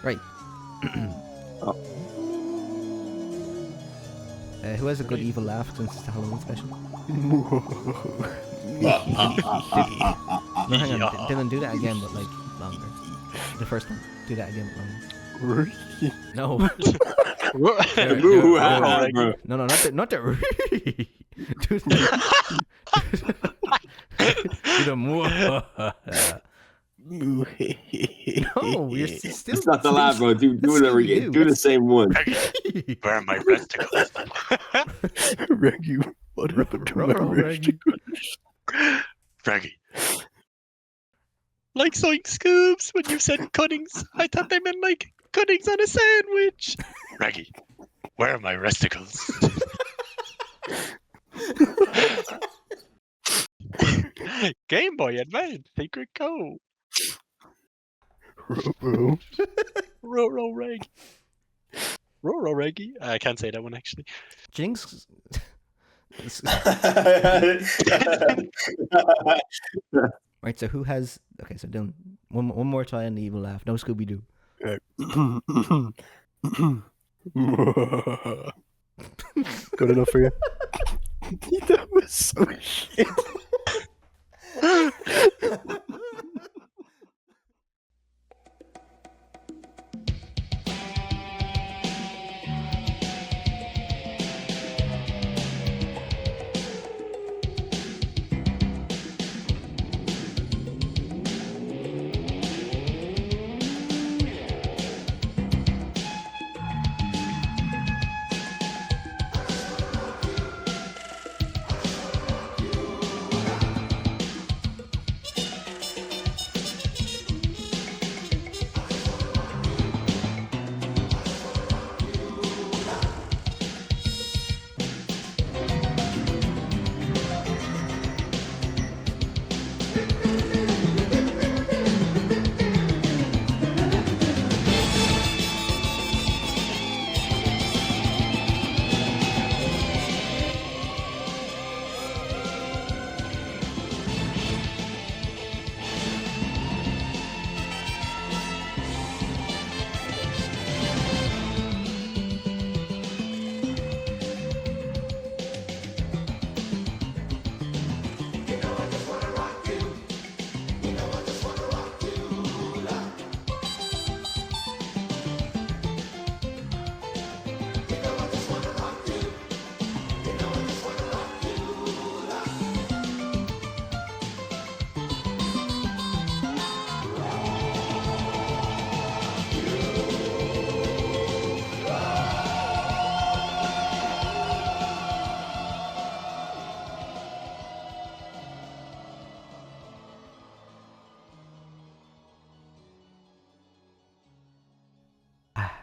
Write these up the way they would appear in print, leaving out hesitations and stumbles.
Right. Who has a good evil laugh since it's the Halloween special? No, hang on. Dylan, do that again, but like longer. The first one. Do that again, but longer. No. No, not the. Do the No, you're still. It's not the laugh, bro. Do it over again. Do the same one. Where are my testicles? Reggie, what happened to my testicles? Reggie. Like Zoink Scoops when you said cuttings. I thought they meant like cuttings on a sandwich. Reggie, where are my testicles? Game Boy Advance, Secret Code. Roro Reggie. Roro Reggie. I can't say that one actually. Jinx. Right, so who has... Okay, so Dylan, one more try on the evil laugh. No Scooby-Doo. Good enough for you? That was so shit.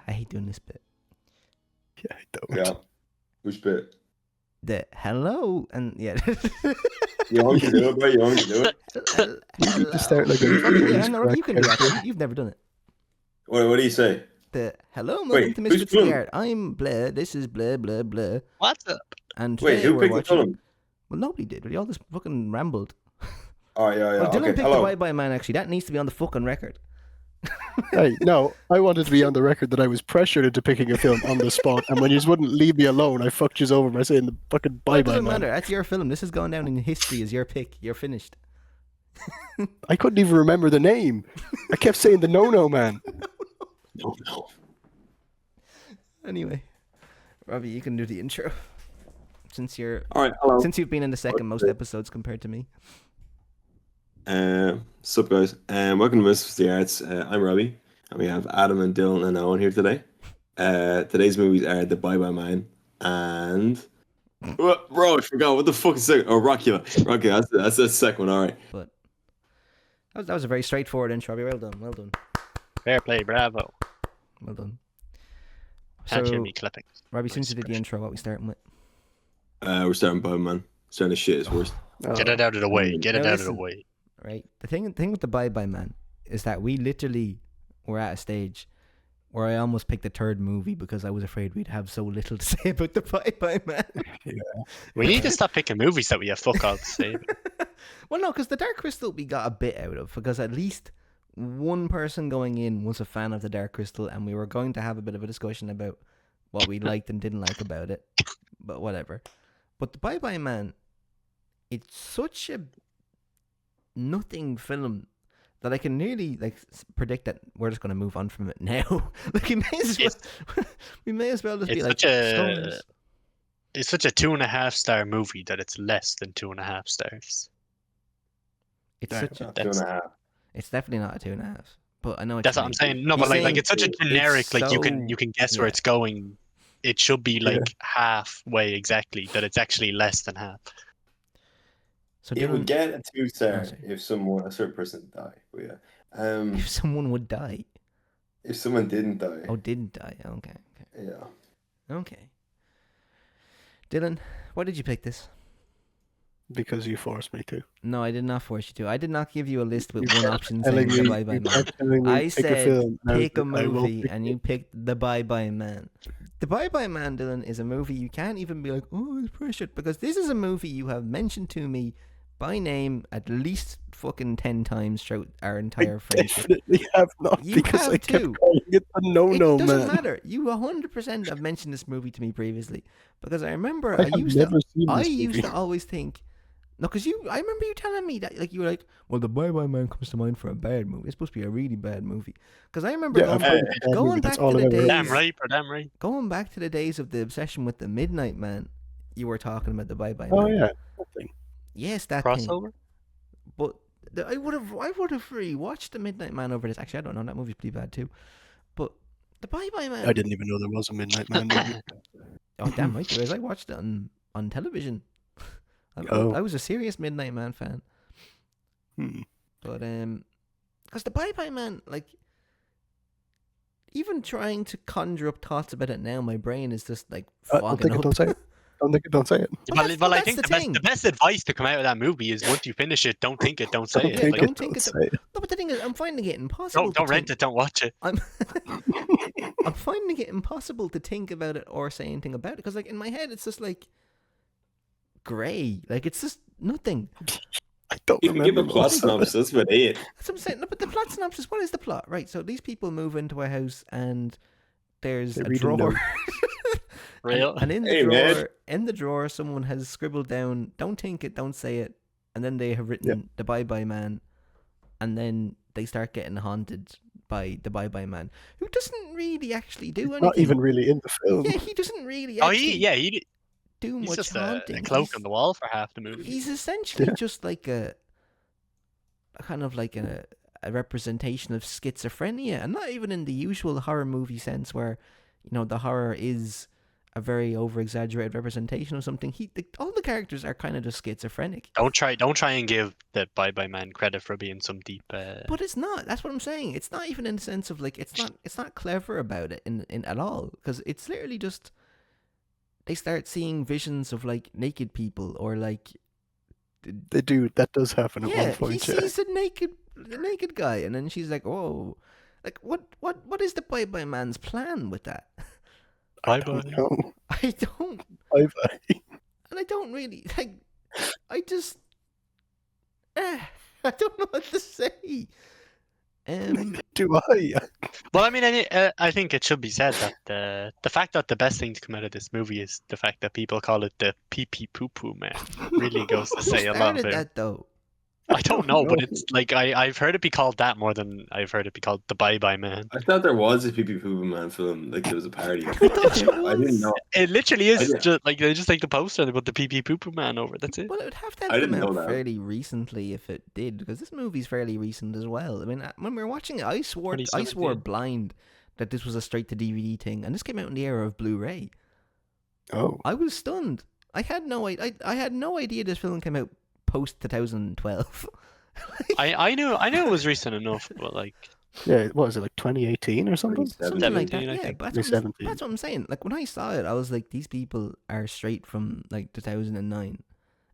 I hate doing this bit. Yeah, I don't. Yeah. Which bit? The hello and yeah. You want me to do it, bro? You want me to do it? You need to start like a... Yeah, no, you can do that. You've never done it. What do you say? The hello, welcome to Misfits in the Art. I'm blah. This is blah blah blah. What's up? And Wait, today who we're picked the watching. film? Well, nobody did. But they all just fucking rambled. Oh yeah. Well, Dylan Okay. picked Hello. the Bye Bye Man. Actually, that needs to be on the fucking record. Hey, no, I wanted to be on the record that I was pressured into picking a film on the spot, and when you wouldn't leave me alone, I fucked you over by saying the fucking Well, it bye-bye, doesn't man. matter. That's your film. This is going down in history as your pick. You're finished. I couldn't even remember the name. I kept saying the no-no, man. No. Anyway, Robbie, you can do the intro. Since you're All right. Hello. since you've been in the second most episodes compared to me. Sup guys? Welcome to Misfits the Arts. I'm Robbie, and we have Adam and Dylan and Owen here today. Today's movies are The Bye Bye Man and bro, I forgot what the fuck is it? Oh, Rockula. Rockula. That's the second one. All right. But that was a very straightforward intro, Robbie. Well done. Well done. Fair play, bravo. Well done. Can't hear So, me clipping. Robbie, since you did the intro, what are we starting with? We're starting Bye Bye Man. Starting to shit is worst. Get it out of the way. Get it Now out of the listen. way. Right. The thing with the Bye Bye Man is that we literally were at a stage where I almost picked the third movie because I was afraid we'd have so little to say about the Bye Bye Man. We need to stop picking movies that we have fuck all to say. Well, no, because the Dark Crystal we got a bit out of, because at least one person going in was a fan of the Dark Crystal, and we were going to have a bit of a discussion about what we liked and didn't like about it, but whatever. But the Bye Bye Man, it's such a nothing film that I can nearly predict that we're just going to move on from it now. We may as well just be like stoners. It's such a 2.5-star movie that it's less than 2.5 stars. It's such a 2.5. It's definitely not a 2.5. But I know that's what I'm saying. No, but like it's such a generic. Like you can guess where it's going. It should be like halfway exactly. That it's actually less than half. So it would get a 2-star if a certain person died. But yeah. If someone would die. If someone didn't die. Oh, didn't die. Okay. Yeah. Okay. Dylan, why did you pick this? Because you forced me to. No, I did not force you to. I did not give you a list with one option saying the Bye Bye Man. I said pick a movie, and you picked the Bye Bye Man. The Bye Bye Man, Dylan, is a movie you can't even be like, oh, it's pressured, because this is a movie you have mentioned to me by name at least fucking 10 times throughout our entire friendship. Definitely have not, you because have I kept too. calling it the no-no man. It doesn't matter. You 100% have mentioned this movie to me previously, because I remember I used to always think. No, because I remember you telling me that, like, you were like, well, the Bye Bye Man comes to mind for a bad movie. It's supposed to be a really bad movie. Because I remember going back to the days. Damn right. Going back to the days of the obsession with the Midnight Man, you were talking about the Bye Bye Man. Oh yeah, that thing. Yes, that crossover. Thing. But I would have rewatched the Midnight Man over this. Actually, I don't know. That movie's pretty bad too. But the Bye Bye Man. I didn't even know there was a Midnight Man movie. Oh damn right there is. I watched it on television. I was a serious Midnight Man fan. But because the Bye Bye Man, like, even trying to conjure up thoughts about it now, my brain is just like fogging up. Don't say it. Don't say it. Well, I think the best advice to come out of that movie is once you finish it, don't think it, don't say it. Don't think it. No, but the thing is, I'm finding it impossible. Don't rent it, don't watch it. I'm finding it impossible to think about it or say anything about it, because, like, in my head, it's just like grey. Like, it's just nothing. I don't remember. You can give a plot synopsis, that's about it. That's what I'm saying. No, but the plot synopsis, what is the plot? Right, so these people move into a house and there's a drawer. Real? And in the drawer, someone has scribbled down, don't think it, don't say it. And then they have written the Bye Bye Man. And then they start getting haunted by the Bye Bye Man, who doesn't really actually do anything. Not even really in the film. Yeah, he doesn't really he do he's much just haunting. a cloak on the wall for half the movie. He's essentially just like a kind of like a representation of schizophrenia, and not even in the usual horror movie sense where, you know, the horror is a very over-exaggerated representation of something. All the characters are kind of just schizophrenic. Don't try and give the Bye Bye Man credit for being some deep. But it's not. That's what I'm saying. It's not even in the sense of, like, it's not clever about it in at all, because it's literally just they start seeing visions of, like, naked people, or like they do. That does happen at one point. He sees the naked guy, and then she's like, "Oh, like what is the Bye Bye Man's plan with that?" I don't know. I don't. Bye Bye. And I don't really like. I just. I don't know what to say. Do I? Well, I mean, I think it should be said that the fact that the best thing to come out of this movie is the fact that people call it the pee pee poo poo man really goes to say a lot of it. That though? I don't know, but it's like I've heard it be called that more than I've heard it be called the Bye Bye Man. I thought there was a Pee Pee Poo Poo Man film, like there was a parody. I didn't know. It literally is just like they just like the poster and they put the Pee Pee Poo Poo Man over it. That's it. Well, it would have to have come out fairly recently if it did, because this movie's fairly recent as well. I mean, when we were watching it, I swore blind that this was a straight to DVD thing, and this came out in the era of Blu-ray. Oh, I was stunned. I had no idea this film came out post 2012. I knew it was recent enough, but like, yeah, what was it, like 2018 or something? Something like that. Yeah, but that's what 2017. I'm saying. Like, when I saw it, I was like, these people are straight from like 2009,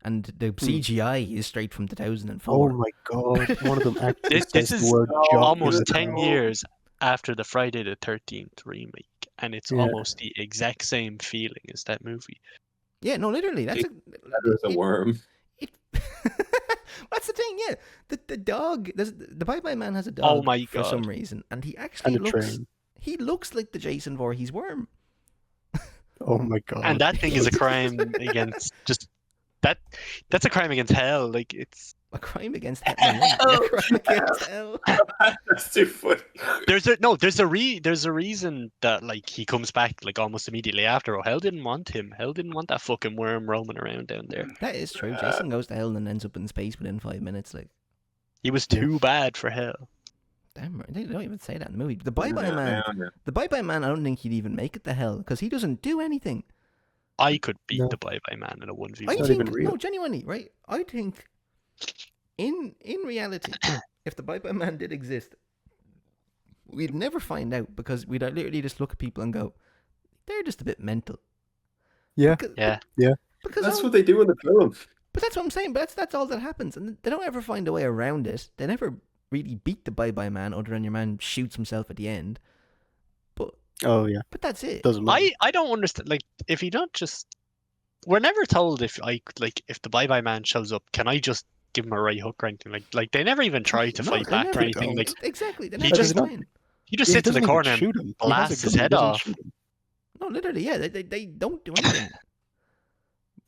and the CGI is straight from 2004. Oh my god! One of them actually this says is the word almost 10 years after the Friday the 13th remake, and it's almost the exact same feeling as that movie. Yeah, no, literally, that's a worm. That's the thing, yeah. The dog, the Bye Bye Man has a Oh dog my for some God. reason, and he actually And a looks. train. He looks like the Jason Voorhees worm. Oh my god. And that thing is a crime against just that. That's a crime against hell. Like it's A crime against hell. A crime against hell. That's too funny. there's a reason that like he comes back like almost immediately after. Oh, hell didn't want him. Hell didn't want that fucking worm roaming around down there. That is true. Jason goes to hell and then ends up in space within 5 minutes. Like, He was Yeah. too bad for hell. damn right. They don't even say that in the movie. The Bye Bye Yeah, Man. yeah. The Bye Bye Man. I don't think he'd even make it to hell because he doesn't do anything. I could beat No. the Bye Bye Man in a 1v1. I not think even real. no, genuinely, right? I think in reality, if the Bye Bye Man did exist, we'd never find out because we'd literally just look at people and go, they're just a bit mental. Yeah. Because, Yeah. because That's what they do in the film. But that's what I'm saying. But that's all that happens, and they don't ever find a way around it. They never really beat the Bye Bye Man, other than your man shoots himself at the end. Oh yeah. But that's it. Doesn't matter. I don't understand. Like, if you don't just, we're never told if if the Bye Bye Man shows up, can I just give him a right hook or anything? Like they never even try to No, fight they back never or anything. don't. Like Exactly. They he never just- explain. he just Yeah, he sits in the doesn't even corner and shoot him. He has a blasts his gun, he head doesn't off. shoot him. No, literally, yeah. They don't do anything.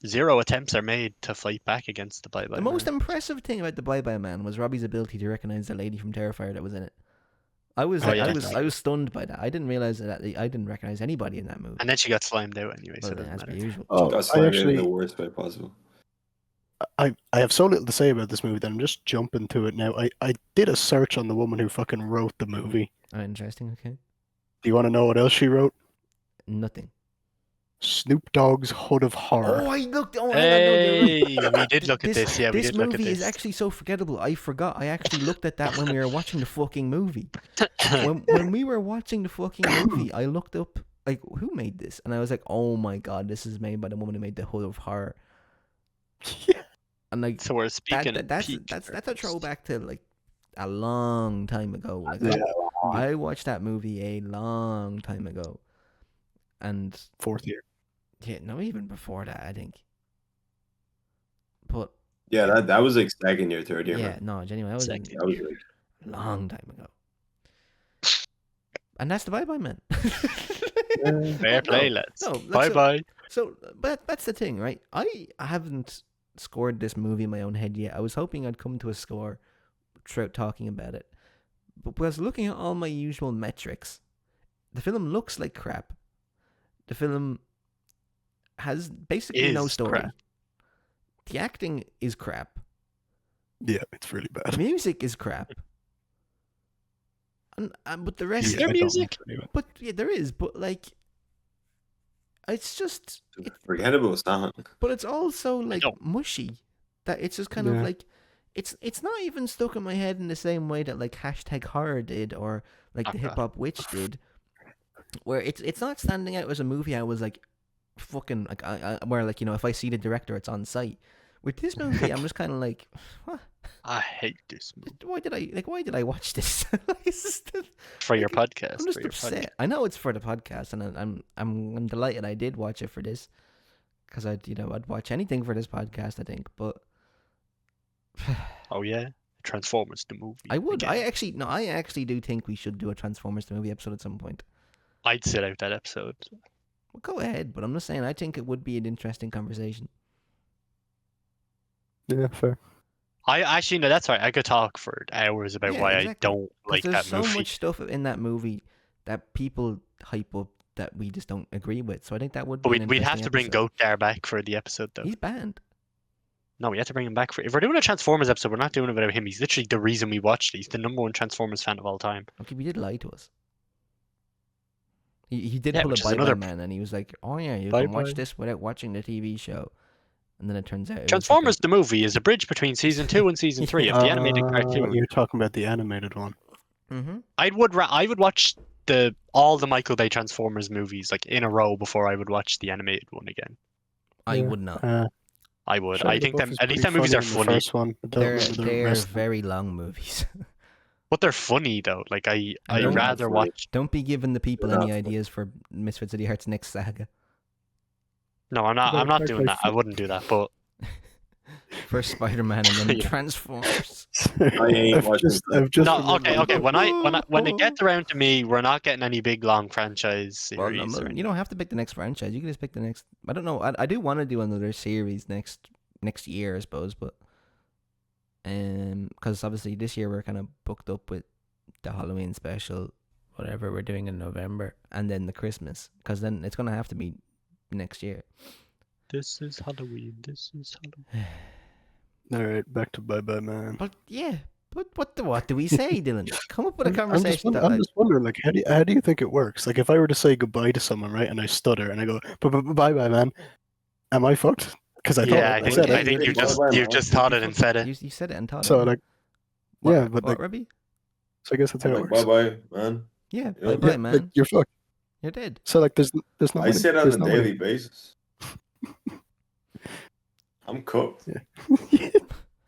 Zero attempts are made to fight back against the Bye Bye The Man. most impressive thing about the Bye Bye Man was Robbie's ability to recognize the lady from Terrifier that was in it. I was Oh, yeah. I was stunned by that. I didn't realize that I didn't recognize anybody in that movie. And then she got slimed out anyway, so Well, it doesn't as per matter. usual. Oh, Got I slimed in actually, the worst way possible. I have so little to say about this movie that I'm just jumping to it now. I did a search on the woman who fucking wrote the movie. Oh, interesting. Okay. Do you want to know what else she wrote? Nothing. Snoop Dogg's Hood of Horror. Oh, I looked. Oh, hang on, no, you're right. Hey, we did look at this. Yeah, we This did look at movie is this. actually so forgettable. I forgot. I actually looked at that when we were watching the fucking movie. When we were watching the fucking movie, I looked up like who made this, and I was like, oh my god, this is made by the woman who made the Hood of Horror. Yeah. And like So we're speaking. that's peak that's a throwback to like a long time ago. Like Yeah. I watched that movie a long time ago, and Fourth year. yeah, no, even before that, I think. But Yeah, that was like second year, third year. yeah, Man. no, genuinely, that was a Second. That was like, long time ago. And that's the Bye Bye Man. Fair play, lads. no, look, Bye bye. So, but that's the thing, right? I haven't scored this movie in my own head yet. I was hoping I'd come to a score throughout talking about it. But was looking at all my usual metrics, the film looks like crap. The film has basically no Is story. crap. The acting is crap. Yeah, it's really The bad. music is crap. And but the rest, Is there I don't music? like it anyway. but yeah, there is. But like, it's just. forgettable stuff. But it's also like don't. mushy. That it's just kind of Yeah. like it's not even stuck in my head in the same way that like hashtag horror did or like the Okay. hip hop witch did. Where it's not standing out as a movie I was like fucking like where like, you know, if I see the director it's on site. With this movie I'm just kind of like, what? I hate this movie. Why did I watch this? Like, it's just- For your like, podcast. I'm just for your upset. I know it's for the podcast, and I'm delighted I did watch it for this, because I'd watch anything for this podcast, I think. But Oh yeah, Transformers the movie. I would. again. I actually do think we should do a Transformers the movie episode at some point. I'd sit out that episode. Well, go ahead, but I'm just saying I think it would be an interesting conversation. Yeah, fair. I actually no, that's right. I could talk for hours about Yeah, why exactly. I don't 'Cause like there's that so movie. much stuff in that movie that people hype up that we just don't agree with. So I think that would. But Be an we'd have interesting to bring episode. Goat back for the episode though. He's banned. No, we have to bring him back for. If we're doing a Transformers episode, we're not doing it without him. He's literally the reason we watched it. He's the #1 Transformers fan of all time. Okay, we did lie to us. He did Yeah, pull a which is Bye Bye another- Man, and he was like, "Oh yeah, you Bye can watch Bye. this without watching the TV show." And then it turns out it was Transformers the movie is a bridge between season 2 and season 3 of the animated cartoon. You're talking about the animated one. Mm-hmm. I would watch all the Michael Bay Transformers movies like in a row before I would watch the animated one again. I Yeah. would not. I would. Shia I think LaBeouf them is at least pretty them movies are in the funny. First one. I don't remember the They're rest. very long movies. But they're funny though. Like I I'd don't- rather watch. Don't be giving the people They're any not ideas for Misfits of the Heart's next saga. No, I'm not. They're- I'm not they're doing quite that. I wouldn't do that. But First Spider-Man and then Yeah. Transformers. ain't watching I've just No, remembered. okay. When it gets around to me, we're not getting any big long franchise Well, series. or you don't have to pick the next franchise. You can just pick the next. I don't know. I do want to do another series next year, I suppose, but because obviously this year we're kind of booked up with the Halloween special, whatever we're doing in November, and then the Christmas, because then it's gonna have to be next year. This is Halloween. This is Halloween. All right, back to Bye Bye Man. But yeah, but what do we say, Dylan? Come up with a I'm conversation. just wondering, like, how do you think it works? Like, if I were to say goodbye to someone, right, and I stutter and I go bye bye man, am I fucked? Because I Yeah, thought I said I it. think Bye-bye, you man. just thought it and said it. You said it and taught So it. like, What, yeah, but what, like, Robbie? so I guess that's how it Like, works. bye bye, man. Yeah, Yeah. bye, Yeah, man. like, you're fucked. You're dead. So like, there's no. I way- say that on there's a no way- daily basis. I'm cooked.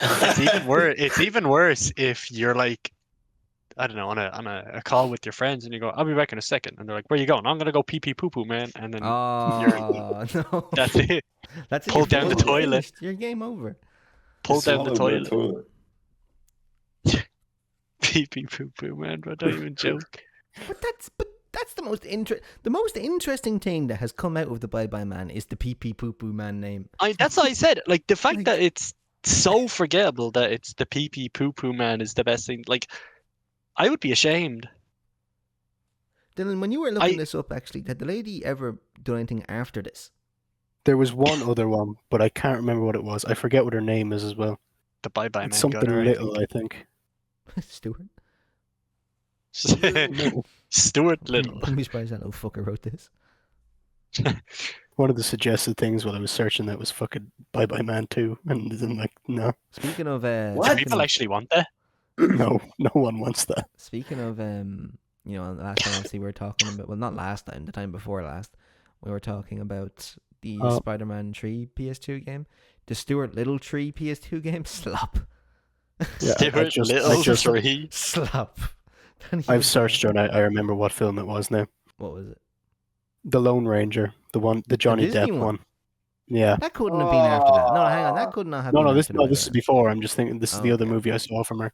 It's even worse if you're like, I don't know, on a call with your friends and you go, I'll be back in a second, and they're like, where you going? I'm gonna go pee pee poo poo, man, and then Oh no, that's it. that's it. Pull You're down the finished. toilet. You're finished. Your game over. Pull down the Swallow toilet. Pee pee poo poo, man, but don't even joke. But that's the most interesting thing that has come out of the Bye Bye Man is the pee pee poo poo man name. That's what I said. Like the fact Like- that it's so forgettable that it's the pee pee poo poo man is the best thing. Like, I would be ashamed. Dylan, when you were looking this up, actually, had the lady ever done anything after this? There was one other one, but I can't remember what it was. I forget what her name is as well. The Bye Bye It's Man something gunner, little, I think. Stuart. Stuart Little. Don't be surprised that little fucker wrote this. One of the suggested things while I was searching that was fucking Bye Bye Man 2, and I'm like, no, Speaking of What? Do people actually want that? no one wants that. Speaking of last time obviously we were talking about, well, not last time, the time before last, we were talking about the Oh. Spider-Man 3 PS2 game, the Stuart Little 3 PS2 game. Slop. Yeah, Stuart Little 3. Slop. I've searched her and I remember what film it was now. What was it? The Lone Ranger, the Johnny Disney Depp one? one. Yeah. That couldn't have been after that. No, hang on, that could not have been This after the is Bye-Bye before. I'm just thinking this is the other Okay. movie I saw from her.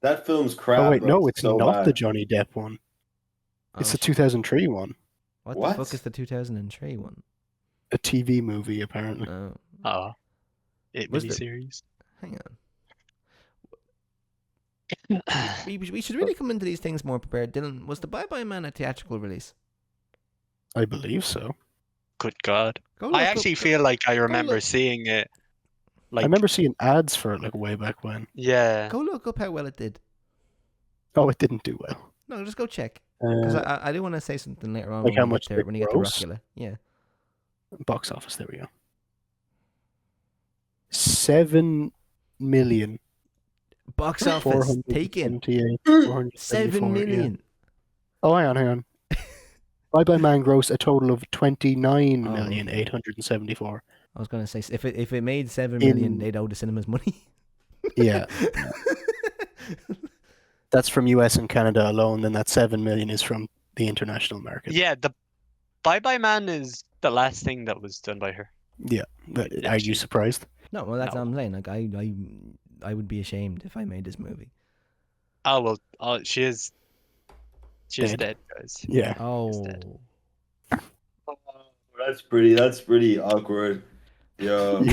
That film's crap. Oh wait, bro. no, it's so not bad. the Johnny Depp one. Man. It's Oh, the 2003 one. what What? the fuck is the 2003 one? A TV movie, apparently. Oh, Oh. It Was the- miniseries. hang on. We should really come into these things more prepared. Dylan, was the Bye Bye Man a theatrical release? I believe so. Good God. Go I look actually up- feel like I remember look. seeing it. Like, I remember seeing ads for it like way back when. yeah. Go look up how well it did. Oh, it didn't do well. No, just go check. Because Uh, I do want to say something later on Like when how you much get there, did when it you get to gross? Rockula. Yeah. box office, there we go. 7 million. Box office taken 478, 7 million. Yeah. Oh, hang on. Bye Bye Man grossed a total of 29,874. I was gonna say if it made 7 million, In- they'd owe the cinemas money. Yeah, that's from US and Canada alone. Then that 7 million is from the international market. Yeah, the Bye Bye Man is the last thing that was done by her. Yeah. But are you Actually- surprised? No, well that's No. what I'm saying. Like I would be ashamed if I made this movie. Oh, well, she is dead, guys. Yeah. Oh, dead. That's pretty awkward. Yeah. Bye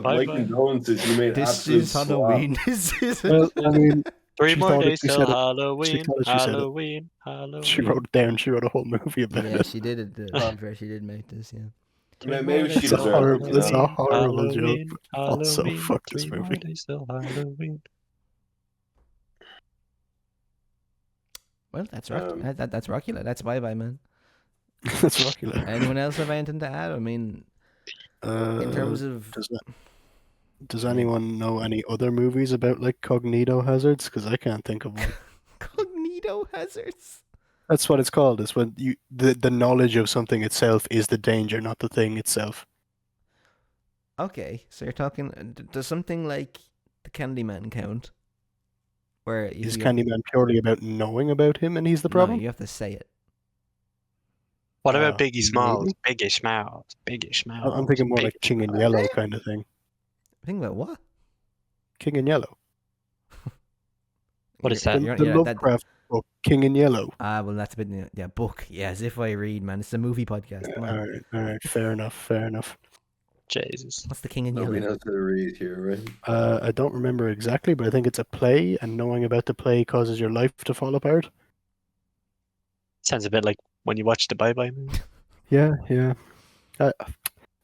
Mike bye. condolences. You made this absolute is Halloween. This is Well, I mean, 3 She more thought it- days she till said it. Halloween. thought she said it. Halloween. Halloween. she wrote it down. She wrote a whole movie about yeah, it. she did it. To be fair, she did make this. Yeah. Maybe she It's a deserved it. horrible- You it's a know? horrible joke. Halloween, Also, Halloween, fuck this 3 more movie. days till Halloween. Well, that's Um, that's Rockula. That's Bye Bye Man. That's Rockula. Anyone else have anything to add? I mean, in terms of Does anyone know any other movies about like cognito hazards? Because I can't think of one. cognito hazards. That's what it's called. It's when the knowledge of something itself is the danger, not the thing itself. Okay, so you're talking. Does something like the Candyman count? Where Is Candyman purely about knowing about him and he's the problem? No, you have to say it. What about Biggie Smalls? Maybe? Biggie Smalls. Biggie Smalls. I'm thinking more like Biggie King in Smalls. Yellow kind of thing. Think about what? King in Yellow. What is that? The Lovecraft book, King in Yellow. Well, that's a bit book. Yeah, as if I read, man. It's a movie podcast. Come on. All right, fair enough. Jesus. What's the King in Nobody Yellow? knows how to read here, right? I don't remember exactly, but I think it's a play, and knowing about the play causes your life to fall apart. Sounds a bit like when you watch the Bye Bye movie. Yeah.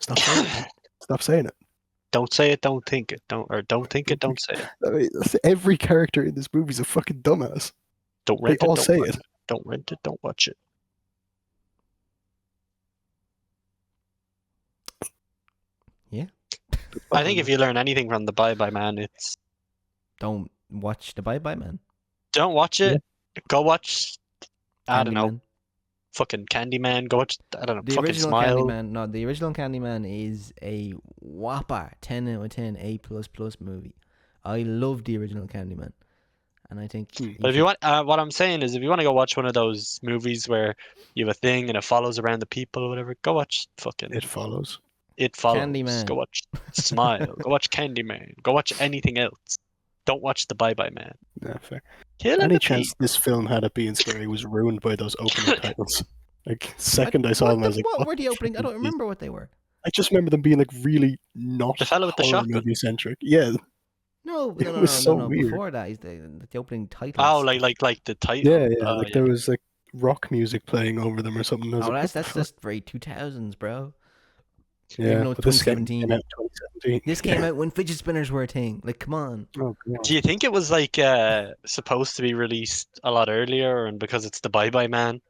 Stop saying it. Stop saying it. Don't say it, don't think it. Don't think it, don't say it. I mean, every character in this movie is a fucking dumbass. Don't They rent it, all don't say watch it. it. Don't rent it, don't watch it. Yeah. I think if you learn anything from the Bye Bye Man, it's Don't watch the Bye Bye Man. don't watch it. Go watch, I don't know, Candyman. fucking Candyman. Go watch, I don't know, The fucking original Smile. Candyman. No, the original Candyman is a whopper 10 out of 10 A++ movie. I love the original Candyman, and I think. But if you want, what I'm saying is, if you want to go watch one of those movies where you have a thing and it follows around the people or whatever, go watch fucking It follows. It Follows. Candyman. Go watch Smile. Go watch Candyman. Go watch anything else. Don't watch the Bye Bye Man. Yeah, fair. Kill Any the chance this film had it being scary was ruined by those opening titles. Like, second I saw them, I was like, what were the the opening? I fuck don't is remember what they were. I just remember them being like really not The fellow with the horror shotgun. movie centric. Yeah, No, It was so weird. Before that, is the opening title. Oh, like the title. yeah. Oh, Like yeah. there was like rock music playing over them or something. I was Oh, like, that's what the fuck? just very 2000s, bro. Yeah, even though it's but this game 2017. came out in 2017. This came out when fidget spinners were a thing. Like, come on. Oh, God. Do you think it was like supposed to be released a lot earlier, and because it's the Bye Bye Man,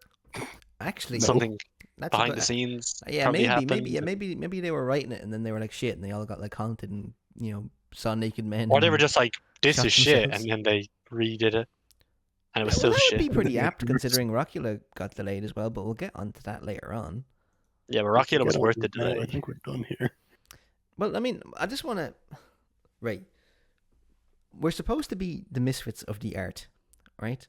Actually, No. something that's behind a, the scenes Yeah, probably maybe, happened? maybe they were writing it and then they were like shit, and they all got like haunted and saw naked men. Or they and were just like, this shot is shit, themselves. and then they redid it, and it was Well, still that would shit. be pretty Yeah, apt considering Rockula got delayed as well, but we'll get onto that later on. Yeah, but Rockula was Get worth on the it now, I delay. think we're done here. Well, I mean, I just want to. Right. We're supposed to be the misfits of the art, right?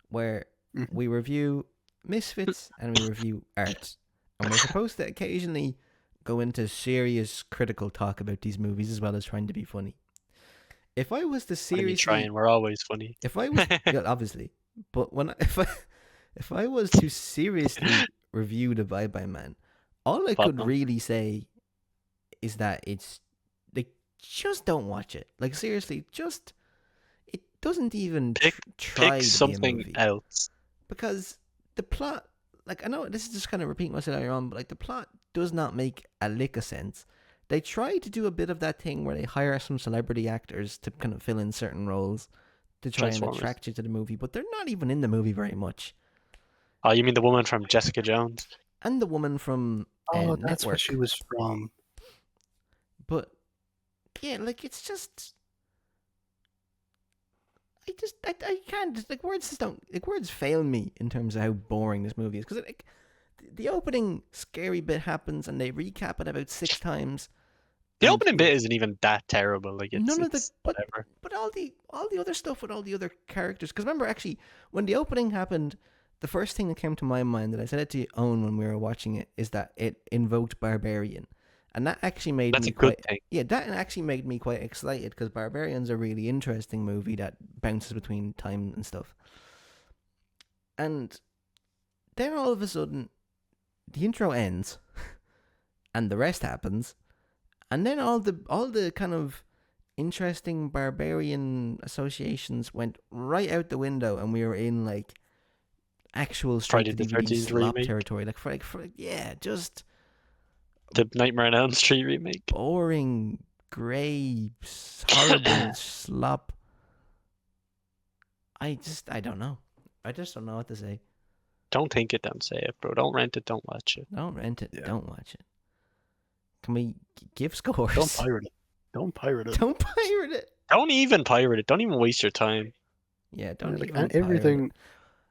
Where Mhm. we review misfits and we review art. And we're supposed to occasionally go into serious critical talk about these movies as well as trying to be funny. If I was to What are you seriously. trying? We're always funny. If I was. Yeah, obviously. But if I was to seriously review the Bye Bye Man, all I could Bottom. really say is that it's like, just don't watch it. Like, seriously, just it doesn't even Pick- try to Pick be a something movie, else. because the plot, like, I know this is just kind of repeating myself earlier on, but like the plot does not make a lick of sense. They try to do a bit of that thing where they hire some celebrity actors to kind of fill in certain roles to try and Transformers. attract you to the movie, but they're not even in the movie very much. Oh, you mean the woman from Jessica Jones? And the woman from Oh, that's Network. what she was from. But yeah, like, it's just I can't, like, words just don't, like, words fail me in terms of how boring this movie is, because like the opening scary bit happens and they recap it about 6 times. The and opening bit isn't even that terrible. Like it's, None of the- it's but- whatever. But all the other stuff with all the other characters, because remember, actually, when the opening happened, the first thing that came to my mind, that I said it to Owen when we were watching it, is that it invoked Barbarian, and that actually made That's me a good quite. thing. Yeah, that actually made me quite excited, because Barbarian's a really interesting movie that bounces between time and stuff. And then all of a sudden, the intro ends, and the rest happens, and then all the kind of interesting Barbarian associations went right out the window, and we were in like actual straight Friday to the DVD 13th slop remake. territory. Like, yeah, just The Nightmare on Elm Street remake. boring, grey, horrible slop. I don't know. I just don't know what to say. Don't think it, don't say it, bro. Don't rent it, don't watch it. Don't rent it. Yeah. Don't watch it. Can we give scores? Don't pirate it. Don't pirate it. Don't pirate it. Don't even pirate it. Don't even waste your time. Yeah, don't Like, even and pirate everything, it.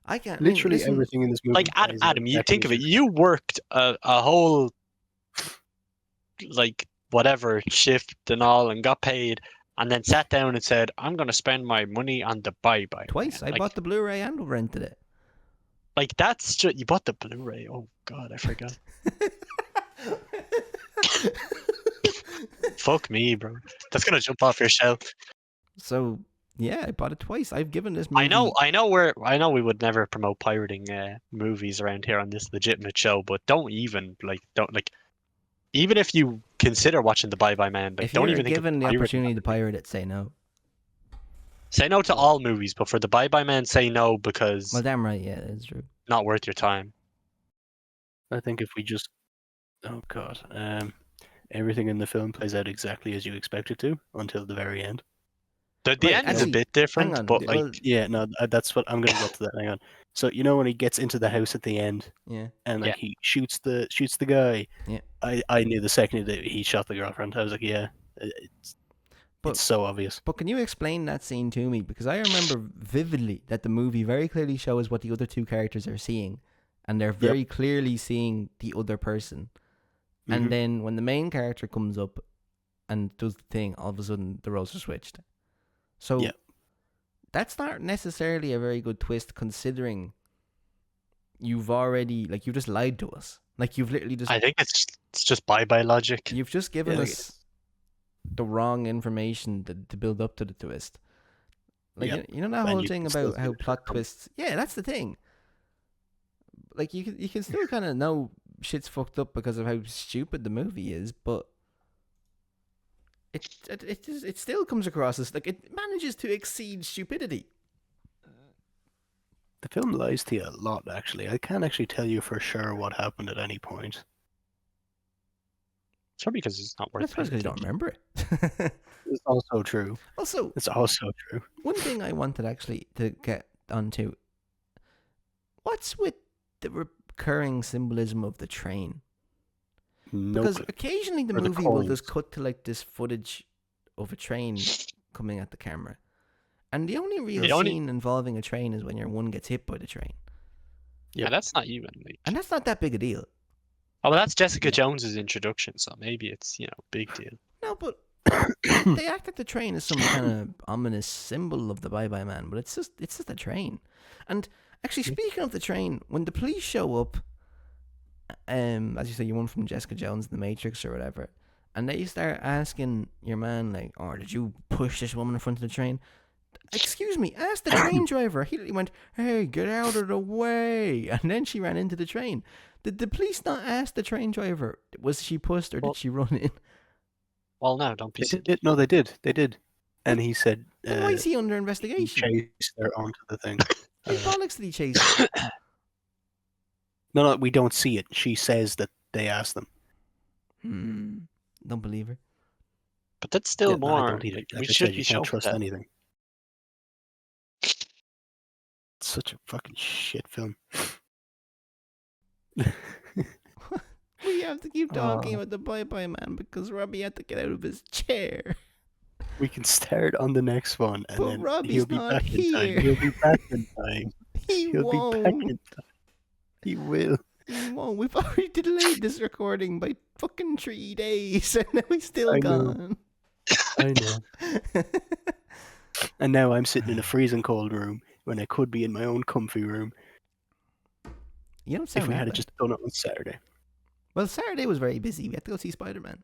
I can't. literally listen, everything in this movie. Like ties Adam, in you think of it. definition. You worked a whole like whatever shift and all, and got paid, and then sat down and said, "I'm gonna spend my money on the Bye Bye." Twice. Man." I bought the Blu-ray and rented it. Like that's just you bought the Blu-ray. Oh God, I forgot. Fuck me, bro. That's gonna jump off your shelf. So yeah, I bought it twice. I've given this movie. I know we would never promote pirating movies around here on this legitimate show, but don't even if you consider watching the Bye Bye Man, like If don't you're even think of given the pirating opportunity to that. pirate it, say no. Say no to all movies, but for the Bye Bye Man, say no because Well, damn right, yeah, that's true. not worth your time. I think if we just, oh god, everything in the film plays out exactly as you expect it to until the very end. The Right, end is a actually, bit different, hang on, but like well, Yeah, no, that's what I'm gonna go to that. Hang on. So you know when he gets into the house at the end yeah, and Yeah. like he shoots the guy. Yeah. I knew the second that he shot the girlfriend. I was like, yeah, it's But- it's so obvious. but can you explain that scene to me? Because I remember vividly that the movie very clearly shows what the other two characters are seeing, and they're very clearly seeing the other person. Mhm. And then when the main character comes up and does the thing, all of a sudden the roles are switched. So Yeah. that's not necessarily a very good twist, considering you've already you've just lied to us. Like you've literally just I think it's just Bye Bye logic. you've just given Yeah, us the wrong information to build up to the twist. Like Yeah. you know that And whole you thing can still about see how the plot outcome. twists. Yeah, that's the thing. Like you can still kind of know shit's fucked up because of how stupid the movie is, but it still comes across as like it manages to exceed stupidity. The film lies to you a lot. Actually, I can't actually tell you for sure what happened at any point. It's probably because it's not worth That's because you don't remember it. It's also true. Also, It's also true. one thing I wanted actually to get onto, what's with the recurring symbolism of the train? No Because clue. occasionally the Or the movie will just coins. cut to like this footage of a train coming at the camera. And the only real The only- scene involving a train is when your one gets hit by the train. Yeah, Yep. that's not even like. And that's not that big a deal. Oh, well, that's Jessica No. Jones's introduction, so maybe it's big deal. No, but they act like the train is some kind of ominous symbol of the Bye Bye Man, but it's just a train. And actually, speaking of the train, when the police show up, as you say, you won from Jessica Jones in The Matrix or whatever, and they start asking your man like, "Oh, did you push this woman in front of the train?" Excuse me, ask the train driver. He went, "Hey, get out of the way," and then she ran into the train. Did the police not ask the train driver, was she pushed or Well, did she run in? Well, no, don't be They silly. did. No, they did. They did. And he said Then why is he under he investigation? chased her onto the thing. Why bollocks did he chase her? No, we don't see it. She says that they asked them. Don't believe her. But that's still Yeah, no, I more. don't either. Like, Like we I should said, be you shown can't trust that. anything. It's such a fucking shit film. We have to keep talking Oh. about the Bye Bye Man because Robbie had to get out of his chair. We can start on the next one, and But then Robbie's he'll be not back in here. time. He'll be back in time. He He'll be back won't. in time. He will. He won't. We've already delayed this recording by fucking 3 days, and now he's still I know. gone. I know. And now I'm sitting in a freezing cold room when I could be in my own comfy room You don't sound if we that had bad. just done it on Saturday. Well, Saturday was very busy. We had to go see Spider-Man.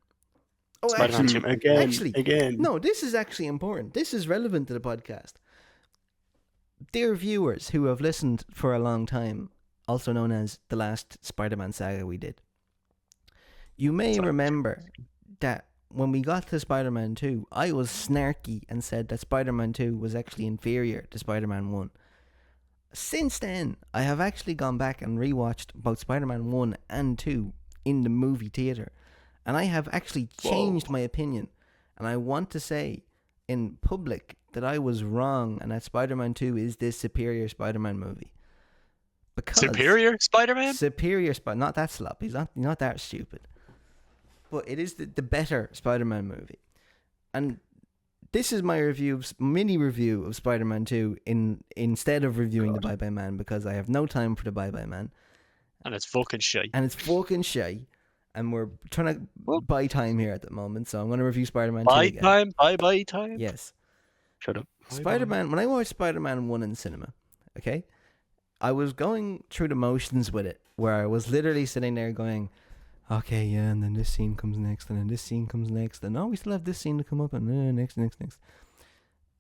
Oh, Spider-Man actually, 2. Again. no, this is actually important. This is relevant to the podcast. Dear viewers who have listened for a long time, also known as the last Spider-Man saga we did, you may remember that when we got to Spider-Man 2, I was snarky and said that Spider-Man 2 was actually inferior to Spider-Man 1. Since then, I have actually gone back and rewatched both Spider-Man 1 and 2 in the movie theater, and I have actually changed my opinion, and I want to say in public that I was wrong and that Spider-Man 2 is this superior Spider-Man movie. Because Superior Spider-Man? superior not that sloppy, he's not that stupid, but it is the better Spider-Man movie. And this is my mini review of Spider-Man 2 instead of reviewing the Bye Bye Man, because I have no time for the Bye Bye Man And it's fucking shit. and it's fucking shy, and we're trying to Well- buy time here at the moment, so I'm going to review Spider-Man 2 Bye again. time? Bye time? Yes. Shut up. Bye-bye. Spider-Man, when I watched Spider-Man 1 in cinema, okay, I was going through the motions with it, where I was literally sitting there going, okay, yeah, and then this scene comes next, and then this scene comes next, and oh, we still have this scene to come up, and next.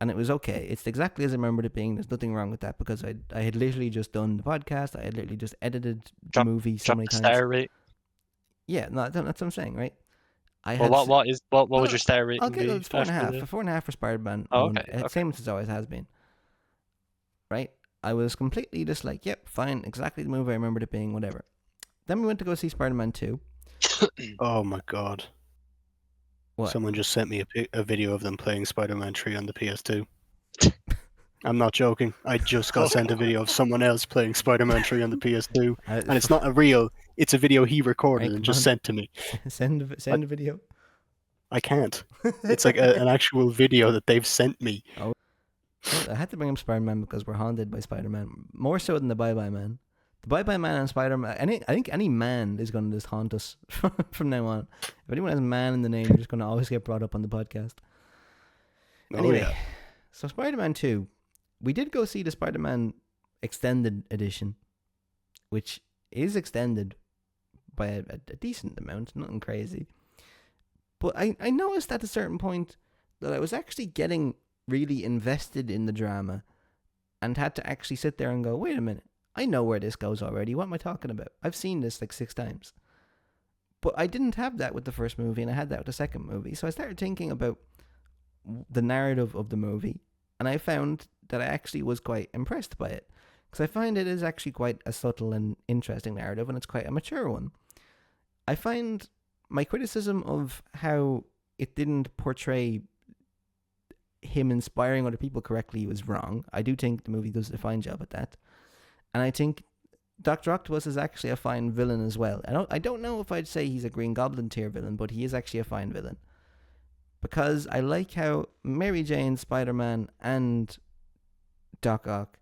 And it was okay. It's exactly as I remembered it being. There's nothing wrong with that, because I had literally just done the podcast. I had literally just edited the movie so Drop many the times. star rate. Yeah, no, that's what I'm saying, right? Well, what would your star rating I'll give be? it 4.5. after A 4.5 for Spider-Man. Oh, 1. okay, Same as it always has been. Right? I was completely just like, yep, fine, exactly the movie I remembered it being, whatever. Then we went to go see Spider-Man 2. Oh my god. What? Someone just sent me a video of them playing Spider-Man 3 on the PS2. I'm not joking. I just got sent a video of someone else playing Spider-Man 3 on the PS2. And it's not a real, it's a video he recorded Right, and come just on. sent to me. Send a video. I can't. It's like an actual video that they've sent me. Well, I had to bring up Spider-Man because we're haunted by Spider-Man. More so than the Bye-Bye Man. The Bye-Bye Man and Spider-Man, I think any man is going to just haunt us from now on. If anyone has man in the name, they're just going to always get brought up on the podcast. Anyway, Oh, yeah. so Spider-Man 2, we did go see the Spider-Man Extended Edition, which is extended by a decent amount, nothing crazy. But I noticed at a certain point that I was actually getting really invested in the drama and had to actually sit there and go, wait a minute, I know where this goes already. What am I talking about? I've seen this like 6 times. But I didn't have that with the first movie, and I had that with the second movie. So I started thinking about the narrative of the movie, and I found that I actually was quite impressed by it. Because I find it is actually quite a subtle and interesting narrative, and it's quite a mature one. I find my criticism of how it didn't portray him inspiring other people correctly was wrong. I do think the movie does a fine job at that. And I think Dr. Octopus is actually a fine villain as well. I don't know if I'd say he's a Green Goblin tier villain, but he is actually a fine villain. Because I like how Mary Jane, Spider-Man, and Doc Ock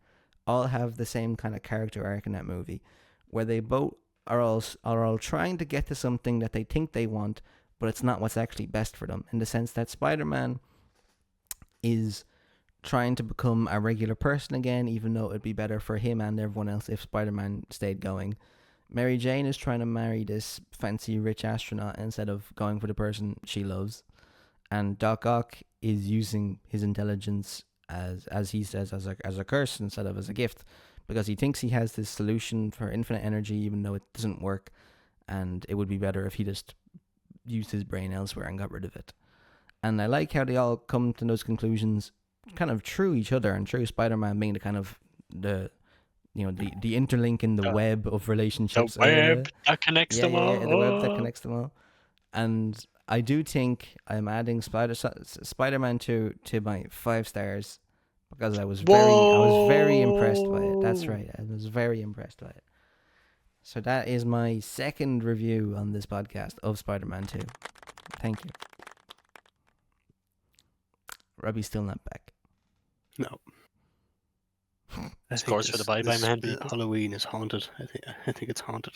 all have the same kind of character arc in that movie, where they both are all trying to get to something that they think they want, but it's not what's actually best for them, in the sense that Spider-Man is trying to become a regular person again, even though it'd be better for him and everyone else if Spider-Man stayed going. Mary Jane is trying to marry this fancy rich astronaut instead of going for the person she loves. And Doc Ock is using his intelligence as he says, as a curse instead of as a gift, because he thinks he has this solution for infinite energy, even though it doesn't work, and it would be better if he just used his brain elsewhere and got rid of it. And I like how they all come to those conclusions kind of through each other, and through Spider-Man being the kind of the interlink in the web of relationships. The web that connects them all. The web that connects them all. And I do think I'm adding Spider-Man 2 to my 5 stars because I was very impressed by it. That's right, I was very impressed by it. So that is my second review on this podcast of Spider-Man 2. Thank you. Robbie's still not back. No. Scores for the Bye-Bye Man people. Halloween is haunted. I think it's haunted.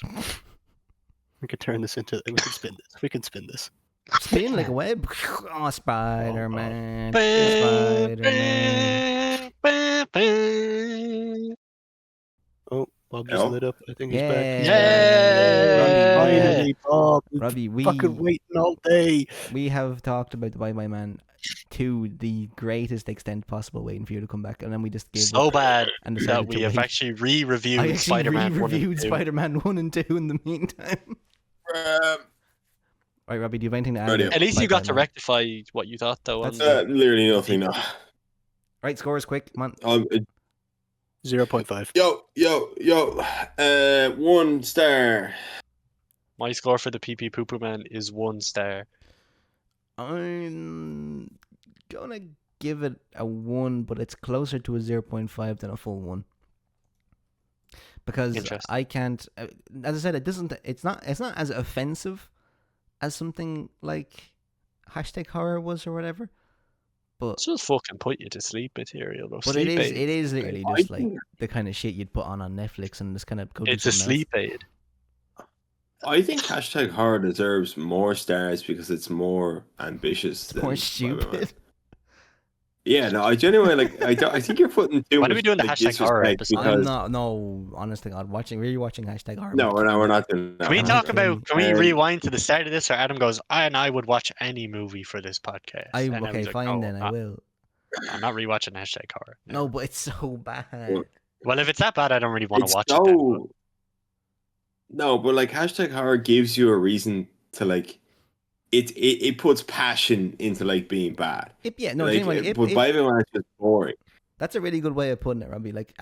We could turn this into. We can spin this. We can spin this. Spin like a web. Oh, Spider-Man. Spider-Man. Oh, Bob just No. lit up. I think he's back. Yeah. Finally, Bob. Robbie, Fucking waiting all day. we have talked about the Bye-Bye Man to the greatest extent possible, waiting for you to come back, and then we just gave So up bad and that decided we to have wait. actually I re-reviewed actually Spider-Man 1 and reviewed 2. Spider-Man 1 and 2 in the meantime. Right, Robbie, do you have anything to add? Brilliant. At least you got to Bye-Bye Man? rectify what you thought, though. That's- on the- Literally nothing. No. Right, scores quick. Come on. 0.5. Yo. 1 star. My score for the PP Poo Poo Man is 1 star. I'm gonna give it a 1, but it's closer to a 0.5 than a full 1. Because Interesting. I can't, as I said, it's not as offensive as something like #horror was or whatever. But It's just fucking put you to sleep material. Or it sleep is aid. it is literally I just like think- the kind of shit you'd put on Netflix and just kind of go do It's a something else. sleep aid. I think #horror deserves more stars because it's more ambitious. It's more than Spider-Man. stupid. Yeah, no, I genuinely I think you're putting too When are much we doing the like hashtag horror disrespect episode? I'm because not. No, honestly, God, really watching hashtag horror. no, we're not doing that. Can we That talk might kill about? me. Can we rewind to the start of this, where Adam goes, I would watch any movie for this podcast, and now Okay, he's like, fine no, then. I will. I'm not rewatching hashtag horror. No, but it's so bad. Well, if it's that bad, I don't really want to It's watch it. Then, but so no, but like hashtag horror gives you a reason to like it puts passion into like being bad. Yeah, no, Like, genuinely. but by the way, it's just boring. That's a really good way of putting it, Robbie. Like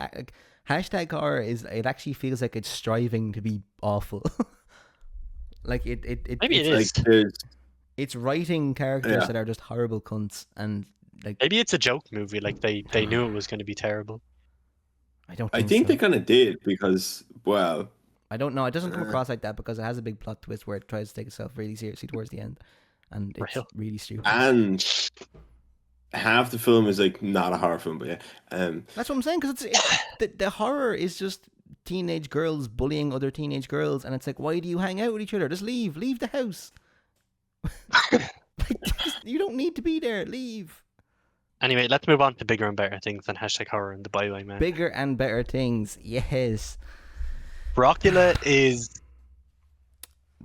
hashtag horror it actually feels like it's striving to be awful. Like maybe it it's is. Like it's writing characters Yeah. that are just horrible cunts, and like Maybe it's a joke movie. Like they knew it was going to be terrible. I don't I think, think so. they kind of did because well, I don't know. It doesn't come across like that because it has a big plot twist where it tries to take itself really seriously towards the end, and it's Real. really stupid. and half the film is like not a horror film, but yeah, That's what I'm saying, because the horror is just teenage girls bullying other teenage girls, and it's like, why do you hang out with each other? Just leave the house. You don't need to be there. Leave. Anyway, let's move on to bigger and better things than hashtag horror and the Bye Bye Man. Bigger and better things. Yes. Rockula is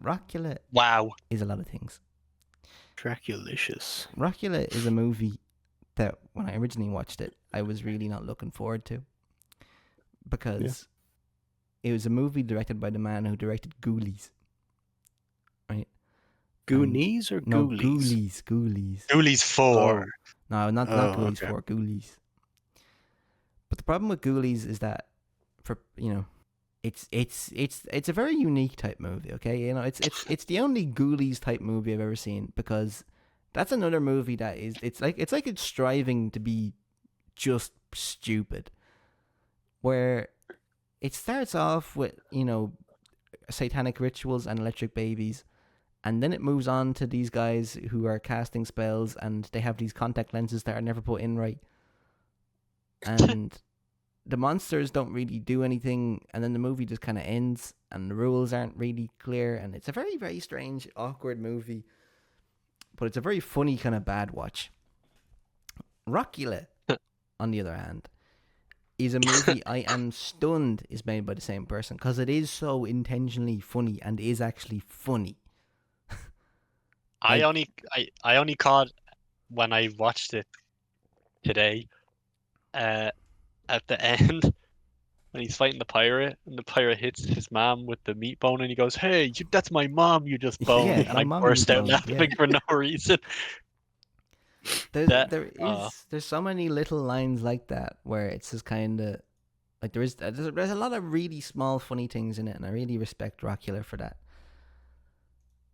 Rockula wow. is a lot of things. Draculicious. Rockula is a movie that when I originally watched it, I was really not looking forward to, because it was a movie directed by the man who directed Ghoulies. Right? Goonies or No, Ghoulies? Ghoulies. Ghoulies 4. No, not Oh, Ghoulies okay. 4, Ghoulies. But the problem with Ghoulies is that, for it's a very unique type movie. Okay, it's the only Ghoulies type movie I've ever seen, because that's another movie that is it's like it's striving to be just stupid, where it starts off with satanic rituals and electric babies. And then it moves on to these guys who are casting spells, and they have these contact lenses that are never put in right. And the monsters don't really do anything, and then the movie just kind of ends, and the rules aren't really clear, and it's a very, very strange, awkward movie. But it's a very funny kind of bad watch. Rockula, on the other hand, is a movie I am stunned is made by the same person, because it is so intentionally funny and is actually funny. I only caught when I watched it today, at the end when he's fighting the pirate, and the pirate hits his mom with the meat bone, and he goes, "Hey, that's my mom you just boned," Yeah, and I my mom burst you out boned, laughing for no reason. There's so many little lines like that where it's just kind of like there's a lot of really small funny things in it, and I really respect Rockula for that.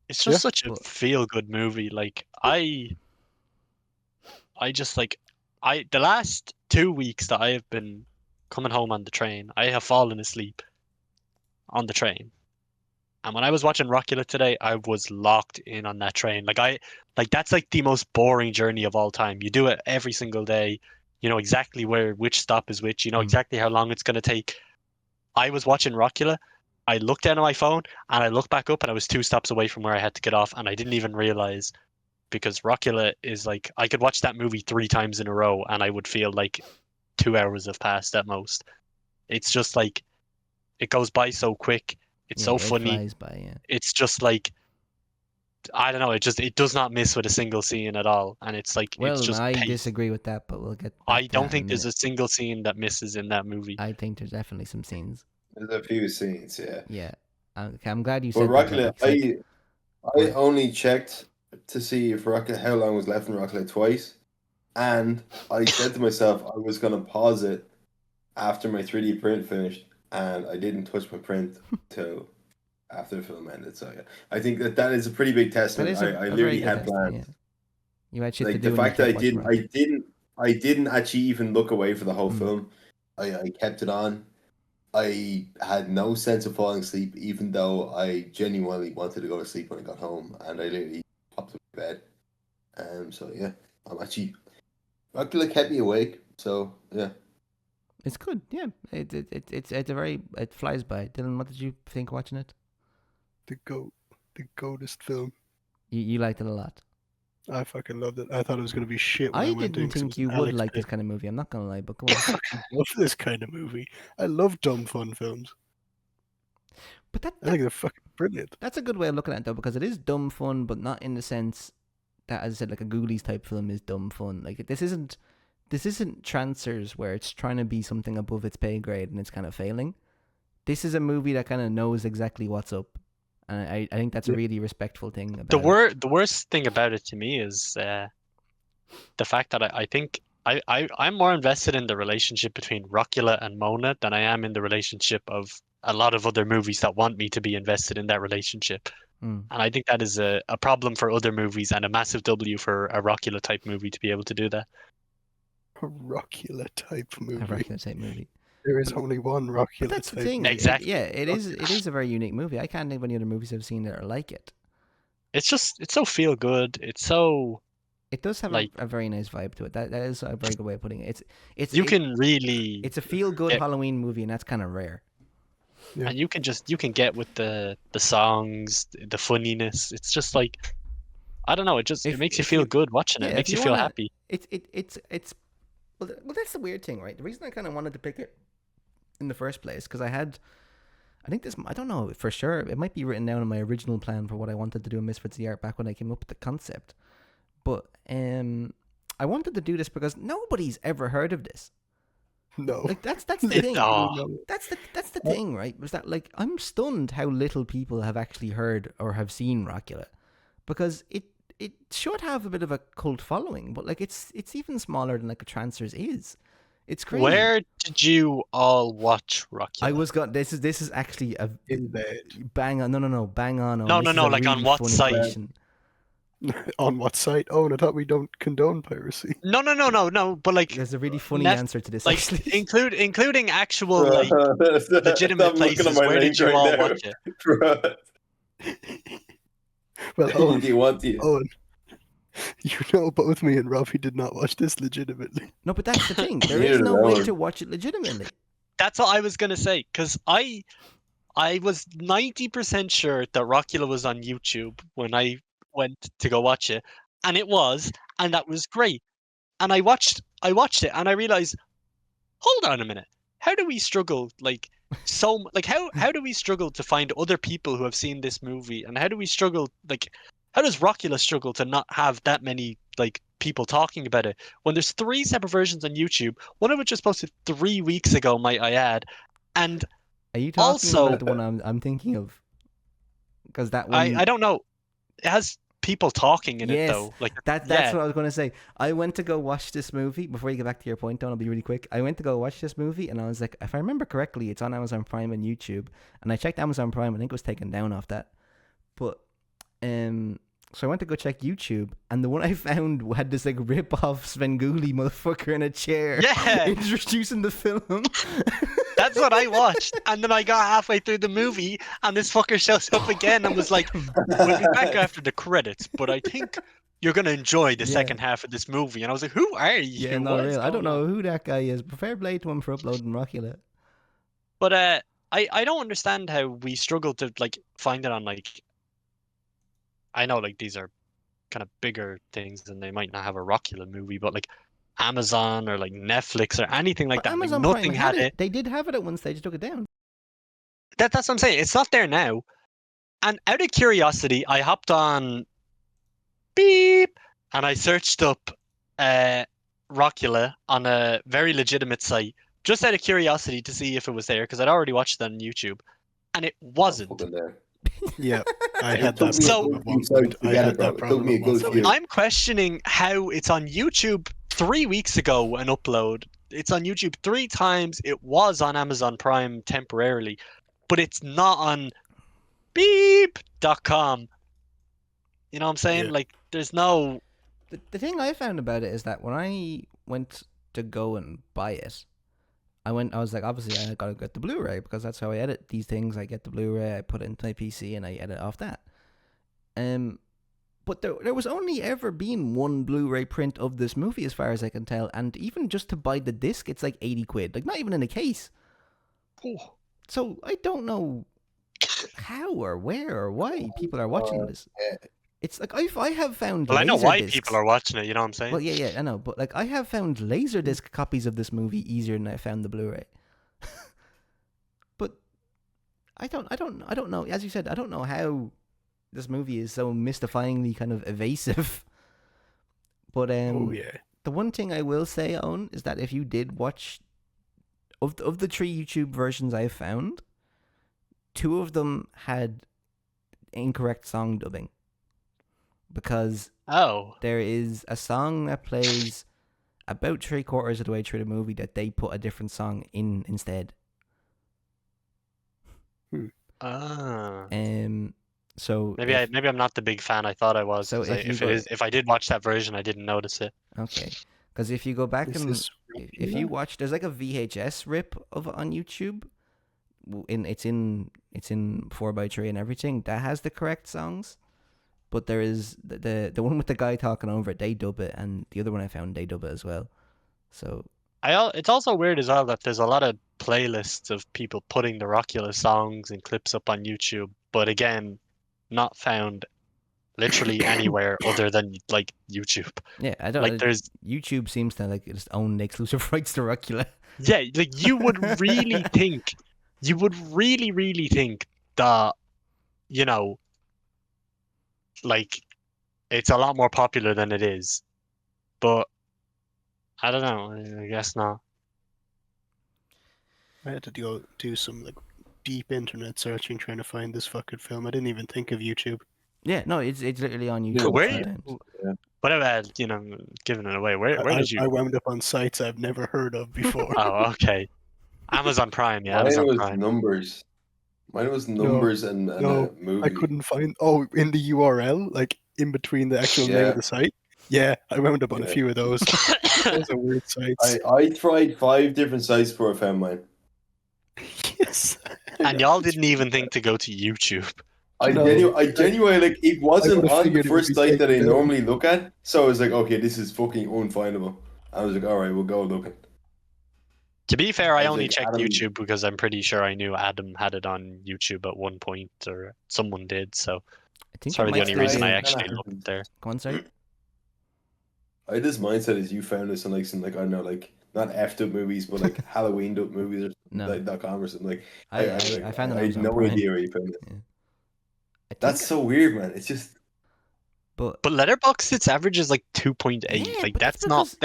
It's just such a But- feel-good movie. Like I just like the last 2 weeks that I have been coming home on the train, I have fallen asleep on the train. And when I was watching Rockula today, I was locked in on that train. Like that's like the most boring journey of all time. You do it every single day. You know exactly which stop is which. You know exactly how long it's going to take. I was watching Rockula. I looked down at my phone and I looked back up, and I was 2 stops away from where I had to get off, and I didn't even realize, because Rockula is like, I could watch that movie 3 times in a row and I would feel like 2 hours have passed at most. It's just like, it goes by so quick. It's so it funny. flies by, yeah. It's just like, I don't know. It does not miss with a single scene at all, and it's like, Well, it's just I pace. disagree with that, but we'll get. I back to don't that think in a there's a minute. single scene that misses in that movie. I think there's definitely some scenes. there's a few scenes, yeah. Yeah, okay, I'm glad you But said that. Rockula, It's like- I only checked to see if Rockula how long was left in Rockula twice, and I said to myself I was gonna pause it after my 3D print finished, and I didn't touch my print till after the film ended. So yeah, I think that is a pretty big that testament. is I very literally good had estimate, plans. yeah. You had shit to Like do. the and you fact that kept watching Rockula. I didn't actually even look away for the whole Mm. film. I kept it on. I had no sense of falling asleep, even though I genuinely wanted to go to sleep when I got home, and I literally popped up in bed. So yeah, I'm actually Rockula kept me awake. So yeah, It's good. Yeah, it's a very it flies by. Dylan, what did you think watching it? The goatest film. You liked it a lot. I fucking loved it. I thought it was going to be shit when I, I went in. didn't 'cause it think was you an would Alex like this pick. kind of movie. I'm not gonna lie, but go I on. fucking love this kind of movie. I love dumb fun films. But I think they're fucking brilliant. that's a good way of looking at it though, because it is dumb fun, but not in the sense that, as I said, like a Ghoulies type film is dumb fun. Like this isn't Trancers where it's trying to be something above its pay grade and it's kind of failing. This is a movie that kind of knows exactly what's up, and I think that's a really respectful thing about it. The worst thing about it to me is the fact that I think I'm more invested in the relationship between Rockula and Mona than I am in the relationship of a lot of other movies that want me to be invested in that relationship. Mm. And I think that is a problem for other movies and a massive W for a Rockula type movie to be able to do that. A Rockula type movie. A Rockula type movie. There is only one Rockula But that's the type thing. movie. Exactly. It is a very unique movie. I can't think of any other movies I've seen that are like it. It's so feel good. It's so It does have like a very nice vibe to it. That is a very good way of putting it. It's it's a feel good get- Halloween movie, and that's kind of rare. Yeah. and you can get with the songs, the funniness. It's just like I don't know. It makes you if feel you- good watching it. yeah, It if makes you you feel wanna- happy. It's well, that's the weird thing, right? The reason I kind of wanted to pick it in the first place because I think this, I don't know for sure. It might be written down in my original plan for what I wanted to do in Misfits the Art back when I came up with the concept. But I wanted to do this because nobody's ever heard of this. No. Like that's the thing. Oh. That's the thing, right? Was that like I'm stunned how little people have actually heard or have seen Rockula, because it should have a bit of a cult following, but like it's even smaller than like a Trancers is. It's crazy. Where did you all watch Rockula? I was got this is actually a In bed. bang on bang on. No, this is no, a like on really what funny site? question. On what site? Oh, and I thought we don't condone piracy. No. But like There's a really funny Nef- answer to this like actually. including actual like legitimate I'm looking at places. my Where link did you right all now. watch it? Bro. Well, Owen, Do you want to? Owen, you know both me and Robbie did not watch this legitimately. No, but that's the thing. There Neither is no way one. to watch it legitimately. That's what I was gonna say because I was 90% sure that Rockula was on YouTube when I went to go watch it, and it was, and that was great. And I watched it, and I realized, hold on a minute, how do we struggle how do we struggle to find other people who have seen this movie, and how do we struggle how does Rockula struggle to not have that many like people talking about it when there's 3 separate versions on YouTube, one of which was posted 3 weeks ago, might I add, and Are you talking Also- about the one I'm thinking of? Because that one I don't know, it has people talking in it Yes, though, like that's yeah. what I was going to say. I went to go watch this movie. Before you get back to your point, Don, I'll be really quick. I went to go watch this movie, and I was like, if I remember correctly, it's on Amazon Prime and YouTube. And I checked Amazon Prime, I think it was taken down off that. But so I went to go check YouTube, and the one I found had this like rip-off Svengoolie motherfucker in a chair, Yeah. introducing the film. That's what I watched, and then I got halfway through the movie, and this fucker shows up again and was like, "We'll be back after the credits, but I think you're gonna enjoy the Yeah. second half of this movie." And I was like, "Who are you? Yeah, no, What is real. I don't going know on?" who that guy is, but fair play to him for uploading Rockula. But I don't understand how we struggle to like find it on like. I know like these are kind of bigger things, and they might not have a Rockula movie, but like Amazon or like Netflix or anything like But that, like, Amazon nothing Prime had had it. They did have it at one stage, took it down. That's what I'm saying. It's not there now. And out of curiosity, I hopped on beep and I searched up Rockula on a very legitimate site, just out of curiosity to see if it was there, because I'd already watched it on YouTube, and it wasn't. Fucking there. Yeah, I It had took that me a So- problem good at one few point. times to I get had it, bro. that It took problem me a at one good point. few. I'm questioning how it's on YouTube 3 weeks ago, an upload. It's on YouTube 3 times. It was on Amazon Prime temporarily, but it's not on beep.com. You know what I'm saying? Yeah. Like, there's no. The thing I found about it is that when I went to go and buy it, I was like, obviously I gotta get the Blu-ray because that's how I edit these things. I get the Blu-ray, I put it into my PC, and I edit off that. But there was only ever been one Blu-ray print of this movie, as far as I can tell, and even just to buy the disc, it's like 80 quid, like not even in a case. Oh. So I don't know how or where or why people are watching this. It's like I have found. Well, I know why Laserdiscs. people are watching it. You know what I'm saying? Well, yeah, I know, but like I have found Laserdisc copies of this movie easier than I found the Blu-ray. But I don't know. As you said, I don't know how this movie is so mystifyingly kind of evasive. But Oh yeah. the one thing I will say, Owen, is that if you did watch of the 3 YouTube versions I've found, 2 of them had incorrect song dubbing. Because there is a song that plays about 3/4 of the way through the movie that they put a different song in instead. So maybe I'm not the big fan I thought I was. So if I did watch that version, I didn't notice it. Okay, because if you go back if you watch, there's like a VHS rip of it on YouTube. It's in 4x3 and everything that has the correct songs, but there is the one with the guy talking over it. They dub it, and the other one I found they dub it as well. So it's also weird as well that there's a lot of playlists of people putting the Rockula songs and clips up on YouTube, but again, not found literally anywhere other than like YouTube. Yeah, I don't like. There's YouTube seems to like just own the exclusive rights to Rockula. Yeah, like you would really think that, you know, like it's a lot more popular than it is, but I don't know. I guess not. I had to do some like deep internet searching trying to find this fucking film. I didn't even think of YouTube. Yeah, no, it's literally on YouTube. What about, giving it away? Where did you? I wound up on sites I've never heard of before. Oh, okay. Amazon Prime, yeah. Amazon Prime. Numbers. Mine was numbers and a movie. I couldn't find. Oh, in the URL, like in between the actual name of the site. Yeah, I wound up on a few of those. Those are weird sites. I tried 5 different sites before I found mine. Yes. And y'all didn't even think to go to YouTube. I genuinely, like, it wasn't on the first site that I normally look at, so I was like, okay, this is fucking unfindable. I was like, alright, we'll go looking. To be fair, I only checked YouTube because I'm pretty sure I knew Adam had it on YouTube at one point, or someone did, so it's probably the only reason I actually looked there. Go on, sorry. I had this mindset as you found this on like some, like, I don't know, like, not effed up movies, but like Halloween up movies or .com or something. Like, I found that. I had no idea where you found it. Yeah. That's so weird, man. It's just. But Letterboxd, its average is like 2.8. Yeah, like that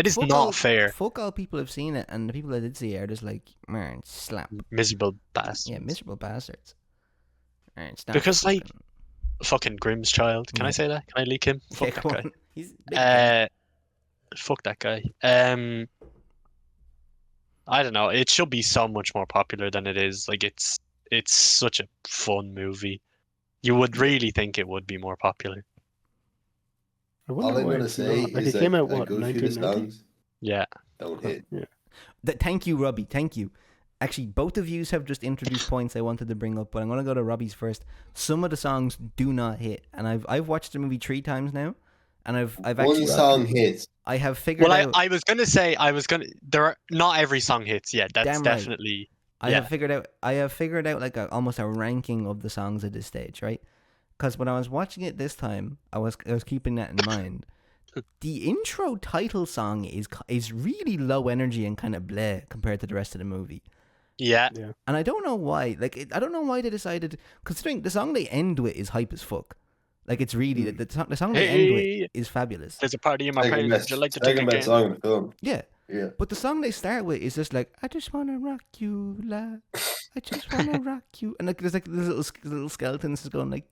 is not fair. Fuck all people have seen it, and the people that did see it are just like, man, slap. Miserable bastards. Yeah, miserable bastards. Because like, fucking Grimm's child. Can I say that? Can I leak him? Fuck that guy. He's big fuck that guy. I don't know. It should be so much more popular than it is. Like it's such a fun movie. You would really think it would be more popular. All I'm gonna say is it came out what, 1990? Yeah. Don't hit. Yeah. Thank you, Robbie. Thank you. Actually, both of you have just introduced points I wanted to bring up, but I'm gonna go to Robbie's first. Some of the songs do not hit, and I've watched the movie 3 times now, and I've actually one song hits. I have figured out. I was gonna say there are not every song hits. Yeah, that's Damn definitely. Right. I have figured out like almost a ranking of the songs at this stage, right? Because when I was watching it this time, I was keeping that in mind. The intro title song is really low energy and kind of bleh compared to the rest of the movie. Yeah. And I don't know why. I don't know why they decided. Considering the song they end with is hype as fuck. Like it's really the song they end with is fabulous. There's a party in my pants. I like to take a best song in the film. Yeah. Yeah. But the song they start with is just like, I just wanna rock you, la. I just wanna rock you, and like there's like these little skeletons just going like,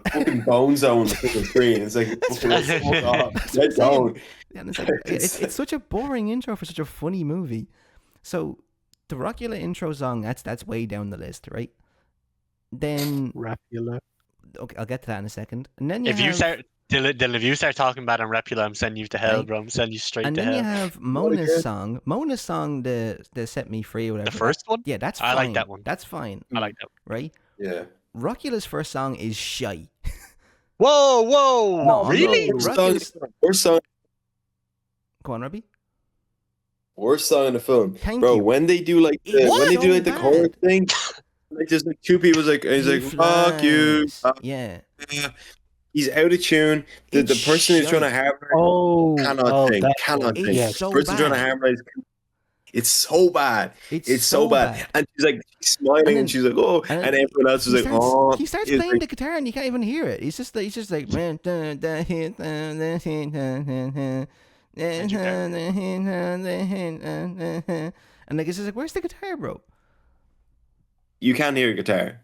fucking bones on the fucking screen. It's like, let's go. And it's like it's such a boring intro for such a funny movie. So the Rockula intro song, that's way down the list, right? Then Rockula. Okay, I'll get to that in a second. And then if you start talking about Rockula, I'm sending you to hell, bro. I'm sending you straight to hell. And then you have Mona's song. Mona's song, the Set Me Free or whatever. The first one? Yeah, that's fine. I like that one. That's fine. I like that one. Right? Yeah. Rockula's first song is Shy. Whoa! No, really? Worst song. Go on, Robbie. Worst song in the film. Thank bro, you. when they do like the chorus thing, Like there's like two people. He's He like fuck you. flies. Yeah. He's out of tune. The It's person who's trying to shite. harmonize cannot sing. that Cannot It's sing. yes. so The person trying to bad. harmonize. It's so bad. It's so bad. And she's like smiling, And and, then- she's like, "Oh," and and, then everyone else is like, "Oh." he starts He's playing like, the guitar and you can't even hear it. He's just like and like it's just like, where's the guitar, bro? you can't hear a guitar.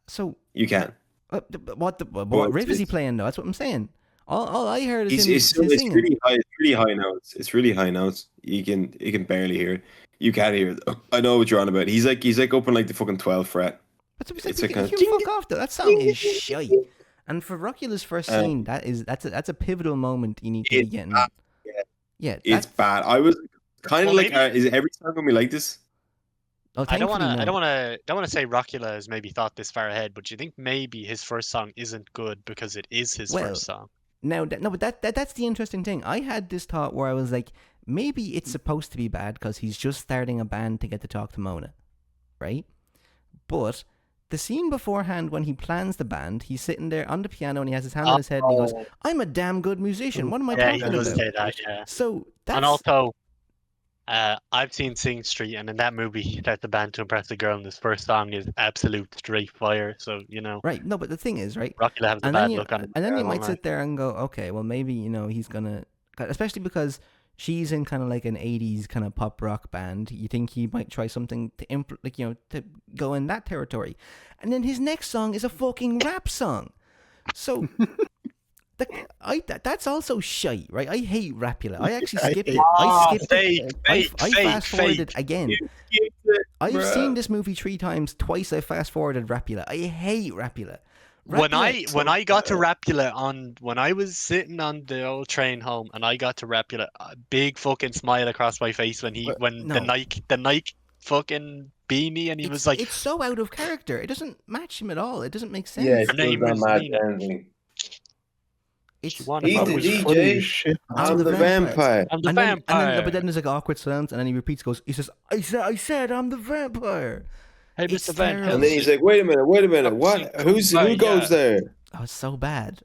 So You can. what riff is he playing though? That's what I'm saying. All I heard is It's him it's singing. really high. It's really high notes. It's really high notes. You can barely hear it. You can't hear it. I know what you're on about. He's like up on like the fucking 12th fret. But it's It's like, like you fuck off though. That song is shite. And for Rockula's first scene, that's a pivotal moment you need to be It's getting. bad. Yeah, It's bad. I was kind of Well, like, maybe- is every song gonna be like this? Oh, I don't want thankfully, to. I no. don't want to say Rockula has maybe thought this far ahead, but you think maybe his first song isn't good because it is his Well, first song. No, but that's the interesting thing. I had this thought where I was like, maybe it's supposed to be bad because he's just starting a band to get to talk to Mona, right? But the scene beforehand when he plans the band, he's sitting there on the piano and he has his hand on his head and he goes, "I'm a damn good musician. What am I Yeah, he talking does about?" say that. Yeah, So that's and also, I've seen Sing Street, and in that movie, he starts the band to impress a girl, and his first song is absolute straight fire. So right. No, but the thing is, right? Rockula has a And bad then you look on him. and then you Yeah, might won't sit there and go, okay, well maybe he's gonna, especially because she's in kind of like an '80s kind of pop rock band. You think he might try something to to go in that territory, and then his next song is a fucking rap song. So that's also shite, right? I hate Rapula. I actually skipped it. I skipped it. I fast forwarded again. I've seen this movie 3 times. Twice I fast forwarded Rapula. I hate Rapula. When I got to Rapula when I was sitting on the old train home and I got to Rapula, a big fucking smile across my face when No. the Nike fucking beanie and he was like, it's so out of character. It doesn't match him at all. It doesn't make sense. Yeah, Her name is Nina. It's wanna He's fuck the with was you. funny DJ. as shit. I'm the vampire. I'm the and vampire. then, but then there's like awkward silence, and then he repeats, he says, I said I'm the vampire. Hey, it's Mr. Van terrible. And then he's like, "Wait a minute, what? Who goes there?" Oh, it's so bad.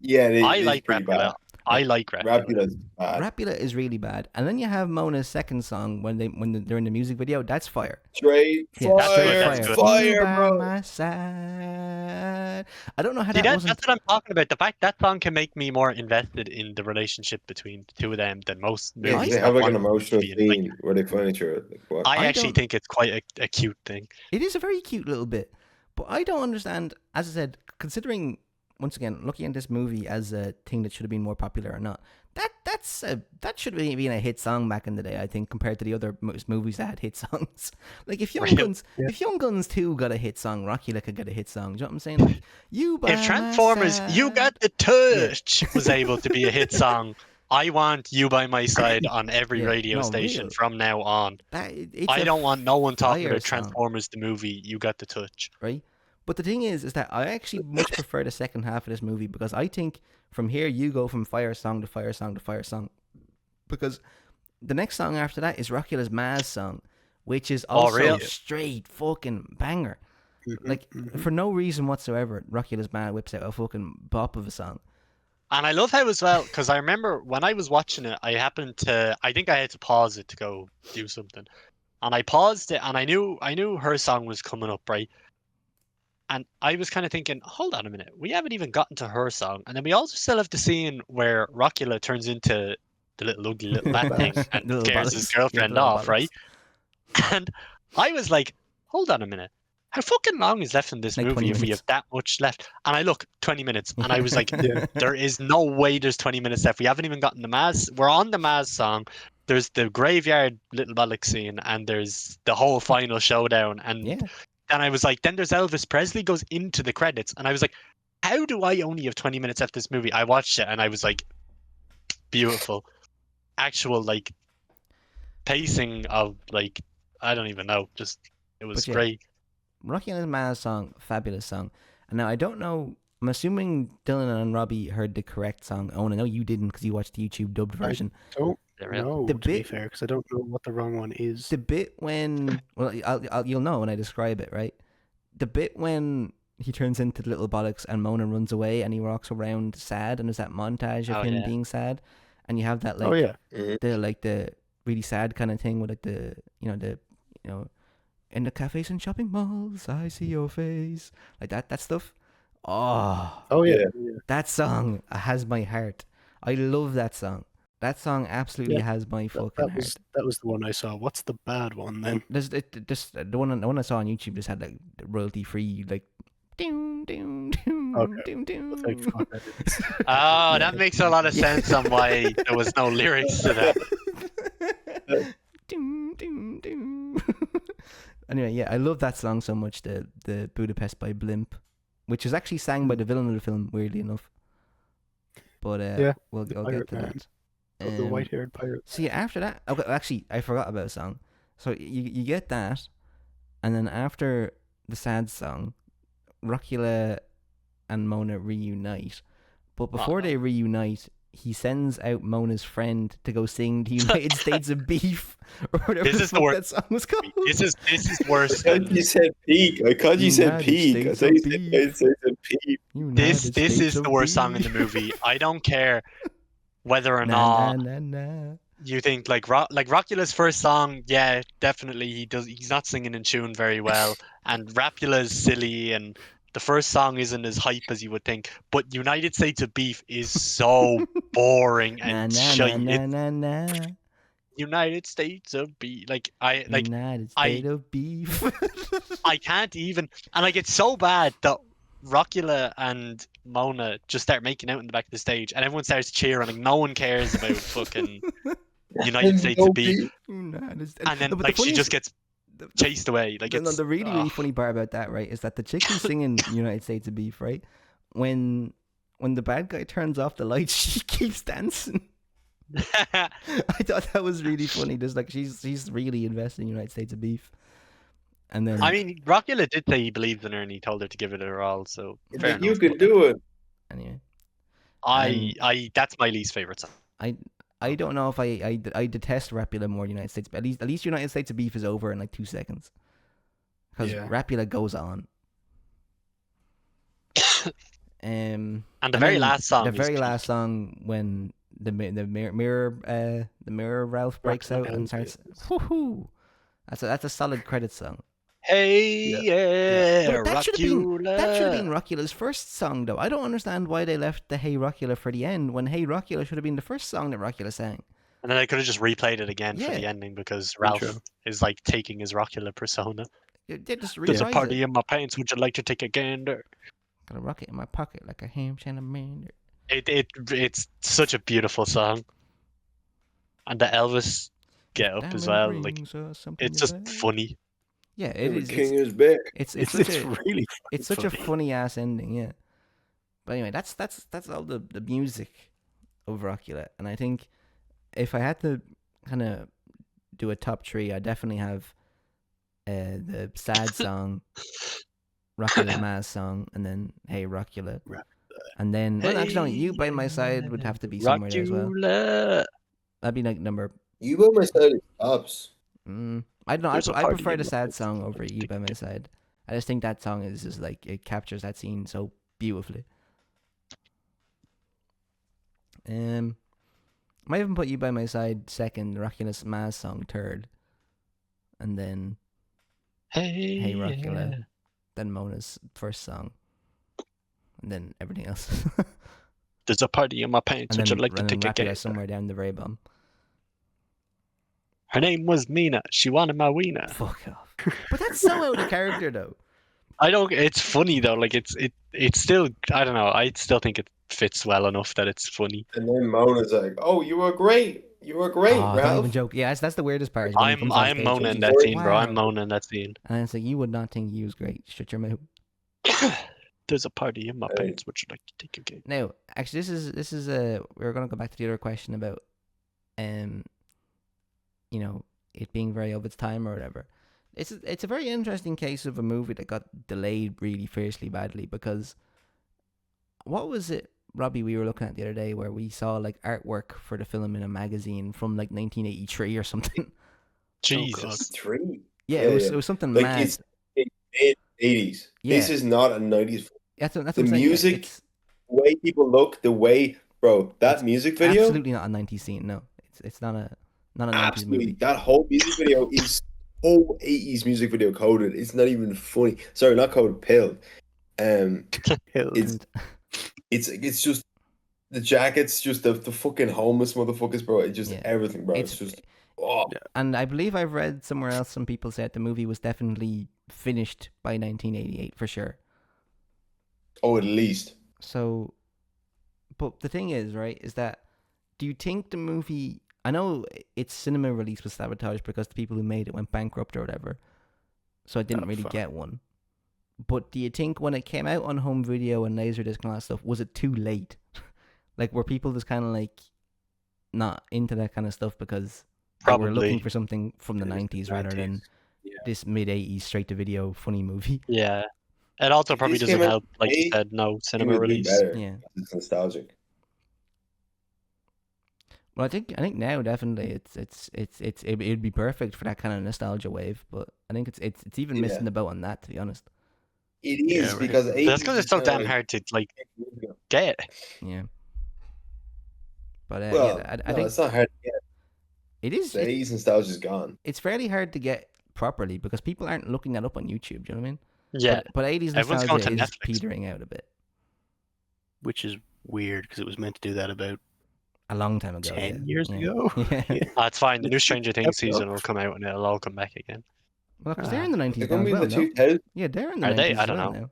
Yeah, it I is like pretty Rapula. bad. I like Rapula. Rapula's bad. Rapula is really bad. And then you have Mona's second song when they're in the music video. That's fire. Straight Yeah, fire, that's good. fire, You by bro. my side. I don't know how See, that wasn't. that's what I'm talking about. The fact that song can make me more invested in the relationship between the two of them than most Yeah, movies. they have that like an want emotional to be in. Like, scene where they find each other. Like, what? I I actually don't- think it's quite a cute thing. It is a very cute little bit, but I don't understand. As I said, considering once again looking at this movie as a thing that should have been more popular or not, that should have been a hit song back in the day. I think compared to the other movies that had hit songs. Like if Young Really? Guns, if Young Guns 2 got a hit song, Rockula could get a hit song. Do you know what I'm saying? Like you by If Transformers, my You side. Got the Touch was able to be a hit song, I want You by My Side on every Yeah, radio no, station real. from now on. It's I a don't want no one talking fire about song. Transformers the movie. You Got the Touch. right? But the thing is that I actually much prefer the second half of this movie because I think from here you go from fire song to fire song to fire song, because the next song after that is Rockula's Maz song, which is also really? straight fucking banger. Like for no reason whatsoever, Rockula's Maz whips out a fucking bop of a song. And I love how as well, because I remember when I was watching it, I think I had to pause it to go do something. And I paused it and I knew her song was coming up, right? And I was kind of thinking, hold on a minute, we haven't even gotten to her song. And then we also still have the scene where Rockula turns into the little ugly little bat thing and Little scares bollocks. his Yeah, girlfriend little off, bollocks. right? And I was like, hold on a minute. How fucking long is left in this Like 20 movie if we minutes. have that much left? And I look, 20 minutes. And I was like, Yeah. there is no way there's 20 minutes left. We haven't even gotten the Maz. We're on the Maz song. There's the graveyard little bollock scene, and there's the whole final showdown. And Yeah. then I was like, then there's Elvis Presley goes into the credits. And I was like, how do I only have 20 minutes left this movie? I watched it and I was like, beautiful. Actual, like, pacing of, like, I don't even know. Just, it was But yeah. great. Rockula's Maz song, fabulous song. And now I don't know. I'm assuming Dylan and Robbie heard the correct song. Oh, and I know you didn't because you watched the YouTube dubbed version. Don't There we are. know, The to be bit- fair, because I don't know what the wrong one is. The bit when, well, you'll know when I describe it, right? the bit when he turns into the little bollocks and Mona runs away and he walks around sad and there's that montage of him being sad, and you have that like the really sad kind of thing with like the in the cafes and shopping malls I see your face, like that stuff. Oh yeah. That song has my heart. I love that song. That song absolutely has my fucking heart. That was the one I saw. What's the bad one then? The one I saw on YouTube just had like royalty free like doom doom doom doom doom. Oh, that makes a lot of sense on why there was no lyrics to that. Doom doom doom. Anyway, yeah, I love that song so much. The Budapest by Blimp, which is actually sang by the villain of the film, weirdly enough. But we'll get to that. The white-haired pirate. See, after that, okay, actually, I forgot about a song. So you get that, and then after the sad song, Rockula and Mona reunite. But before they reunite, he sends out Mona's friend to go sing the United States of Beef, or whatever that song was called. This is worse. I thought you said peak. I thought you said peak. I thought you said peak. This is the worst song in the movie. I don't care whether or not you think like Rockula's first song, yeah, definitely he's not singing in tune very well, and Rapula's silly, and the first song isn't as hype as you would think. But United States of Beef is so boring and shite. United States of Beef, United States of Beef. I can't even, and like it's so bad that Rockula and Mona just start making out in the back of the stage, and everyone starts cheering. Like no one cares about fucking United States of Beef, and then she just gets chased away. Like the really funny part about that, right, is that the chick who's singing United States of Beef, right, when the bad guy turns off the lights, she keeps dancing. I thought that was really funny. Just like she's really invested in United States of Beef. And then, I mean, Rockula did say he believes in her, and he told her to give it her all. So you can do it. Anyway, I that's my least favorite song. I don't know if I detest Rapula more than United States, but at least United States of Beef is over in like 2 seconds, because Rapula goes on. And the very last song when the mirror Ralph breaks out and starts, whoo-hoo. That's a solid credit song. Hey, yeah, that should have been Rockula's first song, though. I don't understand why they left the Hey Rockula for the end, when Hey Rockula should have been the first song that Rockula sang. And then they could have just replayed it again for the ending, because Ralph is like taking his Rockula persona. There's a party in my pants. Would you like to take a gander? Got a rocket in my pocket like a ham salamander. It's such a beautiful song, and the Elvis get up as well. Like it's just funny. Yeah, it is. King is back. It's really. It's such a funny ass ending, yeah. But anyway, that's all the music of Rockula, and I think if I had to kind of do a top 3, I definitely have the sad song, Rockula Ma's song, and then Hey Rockula, and then actually no, You by My Side would have to be somewhere there as well. That'd be like number. You by My Side is tops. I don't know. I prefer the sad song over You by My Side. I just think that song is just like, it captures that scene so beautifully. Might even put You by My Side second, Rockula Ma's song third, and then Hey Rockula, then Mona's first song, and then everything else. There's a party in my pants. Would you like to take a gander? Somewhere down the very bottom. Her name was Mina. She wanted my wiener. Fuck off. But that's so out of character, though. I don't. It's funny though. Like it's still. I don't know. I still think it fits well enough that it's funny. And then Mona's like, "Oh, you were great. You were great, Ralph." Don't even joke. Yeah, that's the weirdest part. I'm Mona in that scene, bro. I'm Mona in that scene. And it's like, you would not think he was great. Shut your mouth. There's a party in my pants. Would you like to take a game? Now, actually, this is we're gonna go back to the other question about it being very of its time or whatever. It's a very interesting case of a movie that got delayed really fiercely badly, because what was it, Robbie, we were looking at the other day, where we saw like artwork for the film in a magazine from like 1983 or something. Jesus. 3? Yeah, it was something like mad. 80s. Yeah. This is not a 90s. That's what The I'm saying. music, It's the way people look, the way, bro, that It's music video, absolutely not a 90s scene. No, it's not a 90s absolutely, movie. that whole music video is so 80s music video coded. It's not even funny. Sorry, not coded, pilled. Killed. It's just the jackets, just the fucking homeless motherfuckers, bro. It's just Yeah. everything, bro. It's- It's just oh. And I believe I've read somewhere else some people said the movie was definitely finished by 1988 for sure. Oh, at least. So, but the thing is, right, is that do you think the movie? I know its cinema release was sabotaged because the people who made it went bankrupt or whatever, so I didn't really fuck. get one. But do you think when it came out on home video and laserdisc and all that stuff, was it too late? Like, were people just kind of like not into that kind of stuff because they were looking Probably. for something from the It was the 90s rather than 90s. Yeah. this mid 80s straight to video funny movie? Yeah. It also If probably this doesn't came out help, like you today, said, no It cinema would be release. better. Yeah. It's nostalgic. Well, I think now definitely it'd be perfect for that kind of nostalgia wave. But I think it's even missing Yeah. the boat on that, to be honest. It is right. because But 80s that's because is it's so kinda damn like hard to like 10 years ago. get. Yeah. But Well, yeah, I no, think it's not hard to get. it is. The 80s nostalgia is gone. It's fairly hard to get properly because people aren't looking that up on YouTube. Do you know what I mean? Yeah. But 80s Everyone's nostalgia going to is Netflix. petering out a bit. Which is weird because it was meant to do that about A long time ago. 10 yeah. years Yeah. ago. Yeah. It's fine. The new Stranger Things Episode. season will come out and it'll all come back again. Well, because they're in the 90s They're now going to as be in well, the no? 2000s. Yeah, they're in the Are 90s they? I as don't well know. now.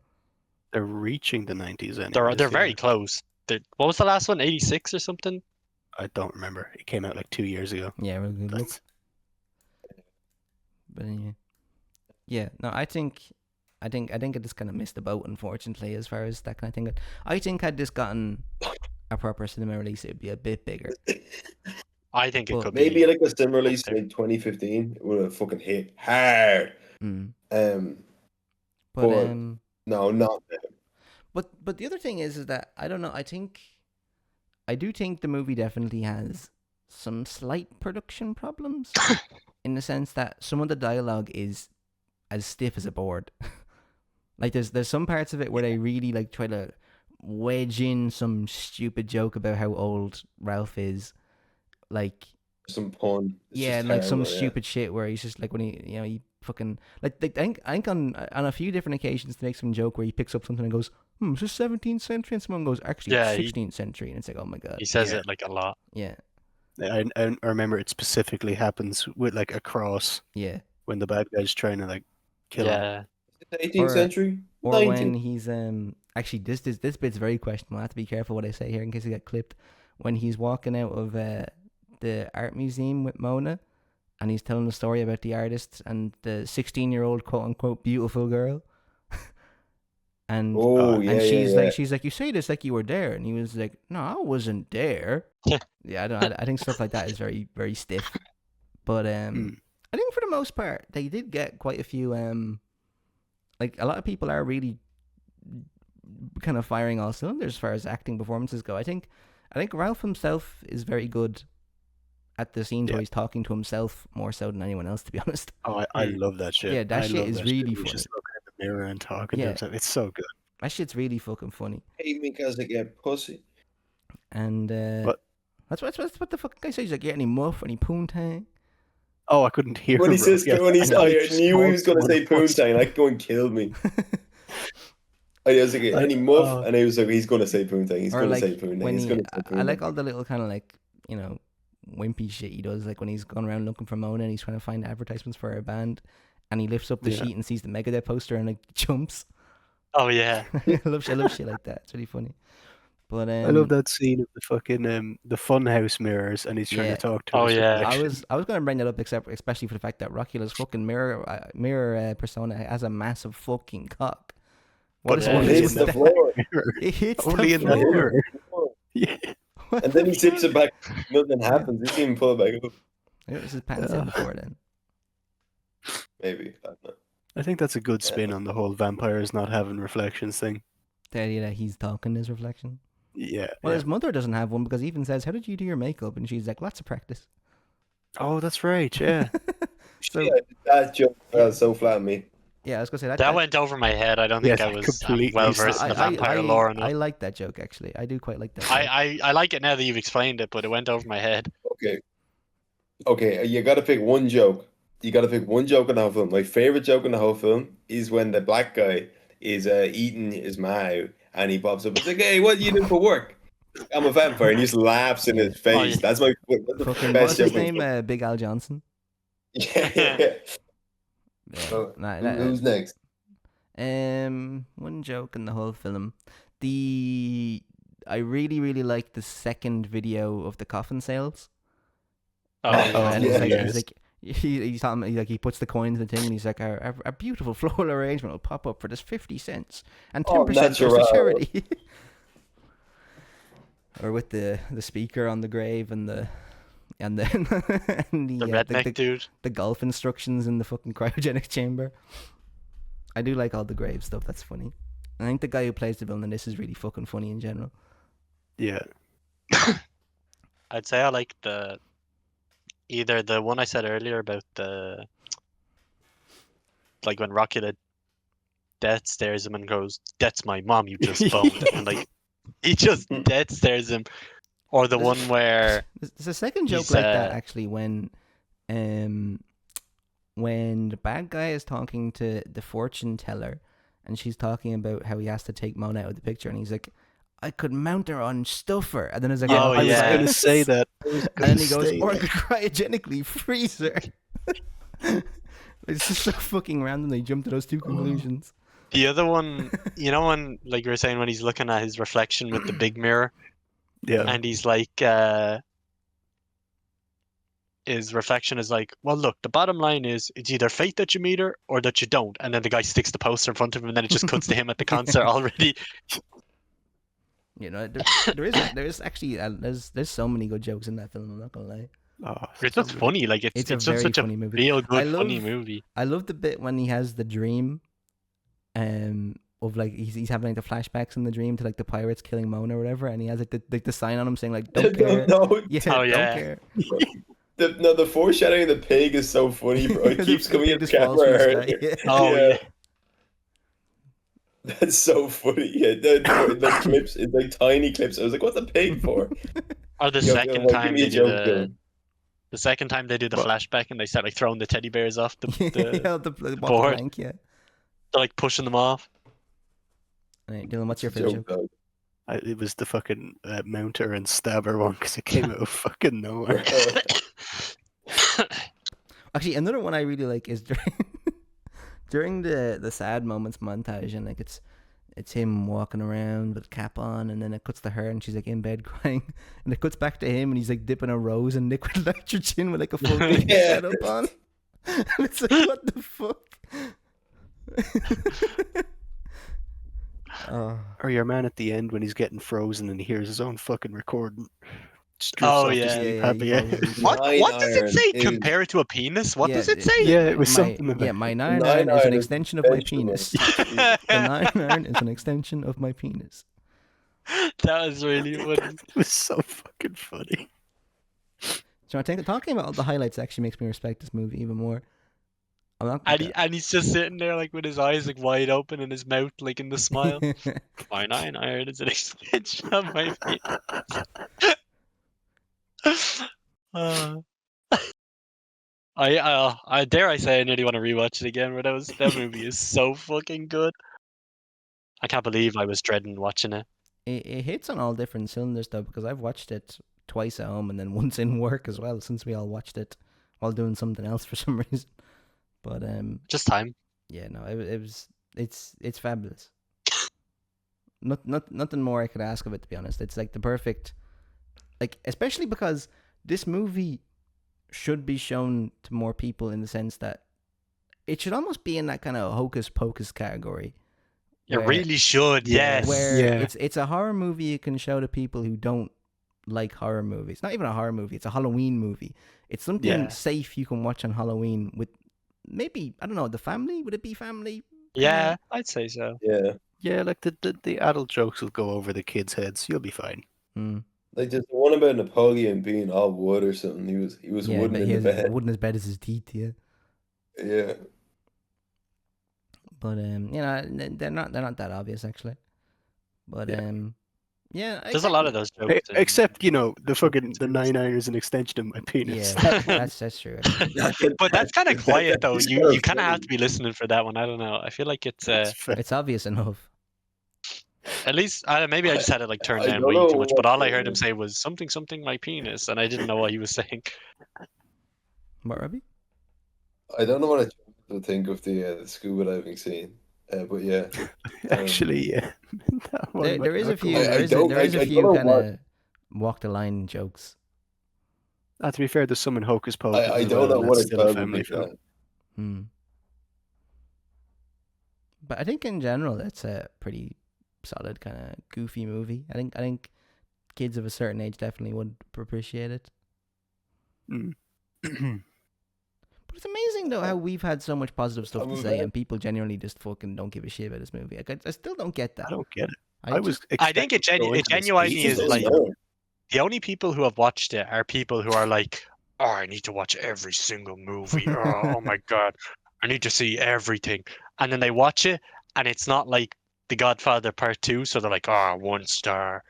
They're reaching the 90s anyway. They're very close. What was the last one? 86 or something? I don't remember. It came out like 2 years ago. Yeah, really good look. That's- But yeah, no, I think I just kind of missed the boat, unfortunately, as far as that kind of thing. I think had this gotten a proper cinema release, it'd be a bit bigger. I think it Well, could Maybe be. like a sim release in like 2015 it would have fucking hit hard. Mm. But But no, not now. But the other thing is that I don't know. I do think the movie definitely has some slight production problems, in the sense that some of the dialogue is as stiff as a board. Like there's some parts of it where they really like try to wedge in some stupid joke about how old Ralph is, like Some pun. It's yeah, just and like some terrible, yeah. stupid shit where he's just like when he fucking like I think on a few different occasions to make some joke where he picks up something and goes, is this 17th century? And someone goes, actually, Yeah, it's he- 16th century, and it's like, oh my god. He says Yeah. it like a lot. Yeah, I remember it specifically happens with like a cross yeah. when the bad guy's trying to like kill him. Yeah. Is it the 18th Or- century? Or 19th. when he's actually this bit's very questionable. I have to be careful what I say here in case I get clipped. When he's walking out of the art museum with Mona, and he's telling the story about the artist and the 16-year-old quote unquote beautiful girl. And Oh, yeah, and she's yeah, like you say this like you were there, and he was like, no, I wasn't there. Yeah, I think stuff like that is very, very stiff. But I think for the most part they did get quite a few like a lot of people are really kind of firing all cylinders as far as acting performances go. I think Ralph himself is very good at the scenes where Yeah. he's talking to himself more so than anyone else, to be honest. Oh, I love that shit. Yeah, that I shit love is that really He's funny. just looking in the mirror and talking to Yeah. himself. It's so good. That shit's really fucking funny. Hate me because I get pussy. And What? that's what the fucking guy says. He's like, get any muff, any poontang. Oh, I couldn't hear When he him, says, bro. when he's, I I just knew he called was going to someone say a pussy. poontang, like go and kill me. I was like, any muff, and he was like, he's going to say poontang. He's Or going to like say poontang. when He's he, going to say I like poontang. all the little kind of like wimpy shit he does. Like when he's going around looking for Mona and he's trying to find advertisements for her band, and he lifts up the Yeah. sheet and sees the Megadeth poster and like jumps. Oh yeah. I love shit like that. It's really funny. But I love that scene of the fucking the funhouse mirrors, and he's trying Yeah. to talk to Oh, his yeah. reflection. I was gonna bring that up, especially for the fact that Rockula's fucking mirror persona has a massive fucking cock. But is And only it with hits that? the floor. It hits Only the in the floor. mirror. Yeah. What And then the he zips fuck? it back. Nothing happens. He didn't even pull it back up. Maybe this is pants in before then. Maybe. I don't know. I think that's a good spin on the whole vampires not having reflections thing. The idea that he's talking his reflection. Yeah. Well, yeah. his mother doesn't have one because he even says, "How did you do your makeup?" And she's like, "Lots of practice." Oh, that's right. Yeah. So Yeah, that joke fell so flat on me. Yeah, I was gonna say That went over my head. I don't think Yes, I was completely well versed in the vampire lore enough. I like that joke actually. I do quite like that. Joke. I like it now that you've explained it, but it went over my head. Okay, you got to pick one joke. You got to pick one joke in the whole film. My favorite joke in the whole film is when the black guy is eating his mao and he pops up and says, "Hey, what do you do for work?" "I'm a vampire," and he just laughs in his face. Oh, yeah. That's the Fucking best what's his joke. name? Big Al Johnson. Yeah. Yeah. Who's next? One joke in the whole film. I really like the second video of the coffin sales. And he's like he's talking, he puts the coins in the thing and he's like, a beautiful floral arrangement will pop up for just 50 cents and 10% goes to charity. Or with the speaker on the grave and the redneck dude. The golf instructions in the fucking cryogenic chamber. I do like all the grave stuff. That's funny. I think the guy who plays the villain in this is really fucking funny in general. Yeah. I'd say I like either the one I said earlier about like when Rockula death stares him and goes, "That's my mom you just boned," and like he just dead stares him, or the one where there's a second joke like that actually when the bad guy is talking to the fortune teller and she's talking about how he has to take Mona out of the picture and he's like, "I could mount her on stuffer," and then there's like, "Oh I was gonna say that," and then he goes, "Or I could cryogenically freeze her." It's just so fucking random. They jump to those two conclusions. The other one, you know, when like you were saying when he's looking at his reflection with the big mirror, and he's like, his reflection is like, "Well, look, the bottom line is it's either fate that you meet her or that you don't," and then the guy sticks the poster in front of him, and then it just cuts to him at the concert already. You know, there is actually there's so many good jokes in that film. I'm not gonna lie. Oh, it's just funny. Like it's just such a movie. Real good funny movie. I love the bit when he has the dream, of like he's having like the flashbacks in the dream to like the pirates killing Mona or whatever, and he has like the sign on him saying like, "Don't care." No. Yeah, don't care. The foreshadowing of the pig is so funny, bro. It keeps coming in the camera. Yeah. That's so funny. Yeah, the clips, it's like tiny clips. I was like, "What's a pig for?" Or the second time they do the second time they do the flashback and they start like throwing the teddy bears off the board. Plank, yeah. They're like pushing them off. Right, Dylan, what's your favorite joke? It was the fucking mounter and stabber one because it came out of fucking nowhere. Actually, another one I really like is during the sad moments montage, and like it's him walking around with a cap on, and then it cuts to her and she's like in bed crying, and it cuts back to him and he's like dipping a rose in liquid nitrogen with like a full big setup on. And it's like, what the fuck? Or your man at the end when he's getting frozen and he hears his own fucking recording. Oh yeah. What does it say? Compare it to a penis? What does it say? Yeah, it was something about. Yeah, my 9 iron is an extension of my penis. The 9 iron is an extension of my penis. That was really funny. It was so fucking funny. So I think talking about all the highlights actually makes me respect this movie even more. And he's just sitting there like with his eyes like wide open and his mouth like in the smile. My 9 iron is an extension of my penis. I dare I say I nearly want to rewatch it again, but that movie is so fucking good. I can't believe I was dreading watching it. It hits on all different cylinders though, because I've watched it twice at home and then once in work as well, since we all watched it while doing something else for some reason. But just time. Yeah, no, it's fabulous. Nothing more I could ask of it, to be honest. It's like the perfect, like, especially because this movie should be shown to more people in the sense that it should almost be in that kind of hocus pocus category. It really should, yes. Where it's a horror movie you can show to people who don't like horror movies. Not even a horror movie, it's a Halloween movie. It's something safe you can watch on Halloween with maybe, I don't know, the family? Would it be family? Yeah, I'd say so. Yeah, like the adult jokes will go over the kids' heads. You'll be fine. Like there's one about Napoleon being all wood or something. He was wooden in the bed. Wood in his bed is his teeth, yeah. Yeah. But they're not that obvious actually. But yeah, There's a lot of those jokes. Except, the fucking the 9-iron is an extension of my penis. Yeah, that's true. Actually. But that's kind of quiet though. You kind of have to be listening for that one. I don't know. I feel like it's It's obvious enough. at least maybe I just had it like turned I down don't way know too much. But what all I heard him say was something my penis, and I didn't know what he was saying. What, Robbie? I don't know what I think of the scuba diving scene, but yeah. Actually, yeah. There is a few. I There is I a don't few know kind what- of walk the line jokes. To be fair, there's some in Hocus Pocus. I as don't well, know and what that's it's still a about family like film. that. Hmm. But I think in general it's a pretty solid kind of goofy movie. I think kids of a certain age definitely would appreciate it. Mm. But it's amazing though how we've had so much positive stuff I'm to a say bad- and people genuinely just fucking don't give a shit about this movie. Like, I still don't get that. I don't get it. I was. I think it expecting to go into this genuinely thinking is it was like- funny. The only people who have watched it are people who are like, "Oh, I need to watch every single movie. Oh my god, I need to see everything." And then they watch it, and it's not like The Godfather Part 2, so they're like, "Oh, 1 star."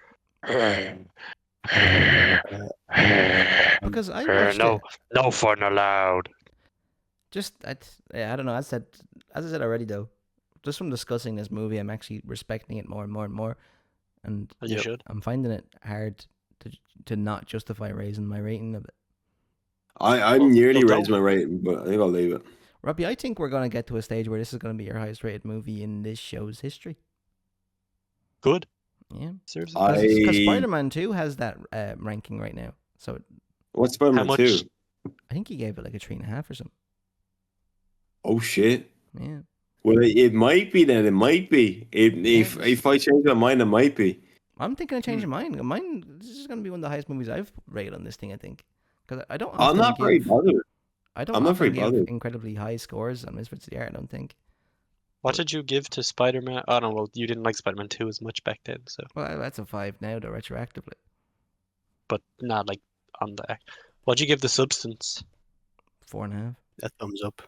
Because I watched no, it. no fun allowed. I don't know. As I said already though, just from discussing this movie, I'm actually respecting it more and more and more, and As you Yep. should. I'm finding it hard to not justify raising my rating of it. I'm nearly Well, raised my rating, but I think I'll leave it. Robbie, I think we're gonna get to a stage where this is gonna be your highest rated movie in this show's history. Good. Yeah, Seriously. because I Spider-Man 2 has that ranking right now. So what's Spider-Man much- 2? I think he gave it like a 3.5 or something. Oh shit. Yeah. Well, it might be then. It might be. If I change my mind, it might be. I'm thinking of changing mine. This is gonna be one of the highest movies I've rated on this thing. I think because I don't. I'm often not very give- bothered. I don't I'm not often very give bothered. incredibly high scores on Misfits of the Art. I don't think. What did you give to Spider-Man? Oh no, well, you didn't like Spider-Man 2 as much back then, so. Well, that's a 5 now, though, retroactively. But not like on the. What'd you give the Substance? 4.5. A thumbs up.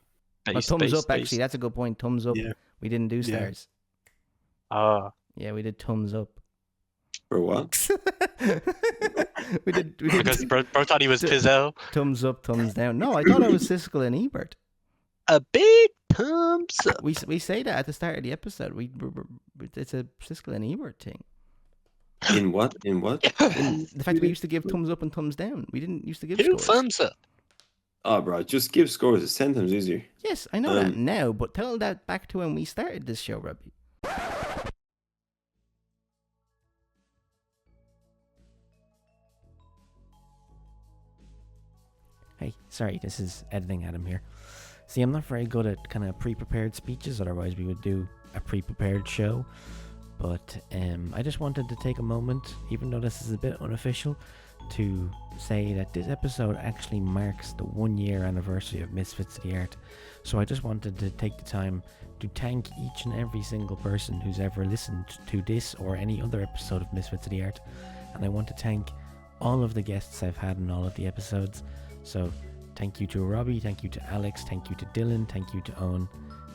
Well, thumbs up. Actually, that's a good point. Thumbs up. Yeah. We didn't do Yeah. stars. Ah. Yeah, we did thumbs up. For what? we did Because bro thought he was Th- Pizzelle. thumbs up, thumbs down. No, I thought I was Siskel and Ebert. A big thumbs up. We say that at the start of the episode. It's a Siskel and Ebert thing. In what? In what? In the fact that we used to give thumbs up and thumbs down. We didn't used to give 2 scores. thumbs up. Oh, bro, just give scores. It's 10 times easier. Yes, I know that now, but tell that back to when we started this show, Robbie. Hey, sorry, this is editing Adam here. See, I'm not very good at kind of pre-prepared speeches, otherwise we would do a pre-prepared show. But I just wanted to take a moment, even though this is a bit unofficial, to say that this episode actually marks the 1-year anniversary of Misfits of the Art. So I just wanted to take the time to thank each and every single person who's ever listened to this or any other episode of Misfits of the Art. And I want to thank all of the guests I've had in all of the episodes. So thank you to Robbie, thank you to Alex, thank you to Dylan, thank you to Owen.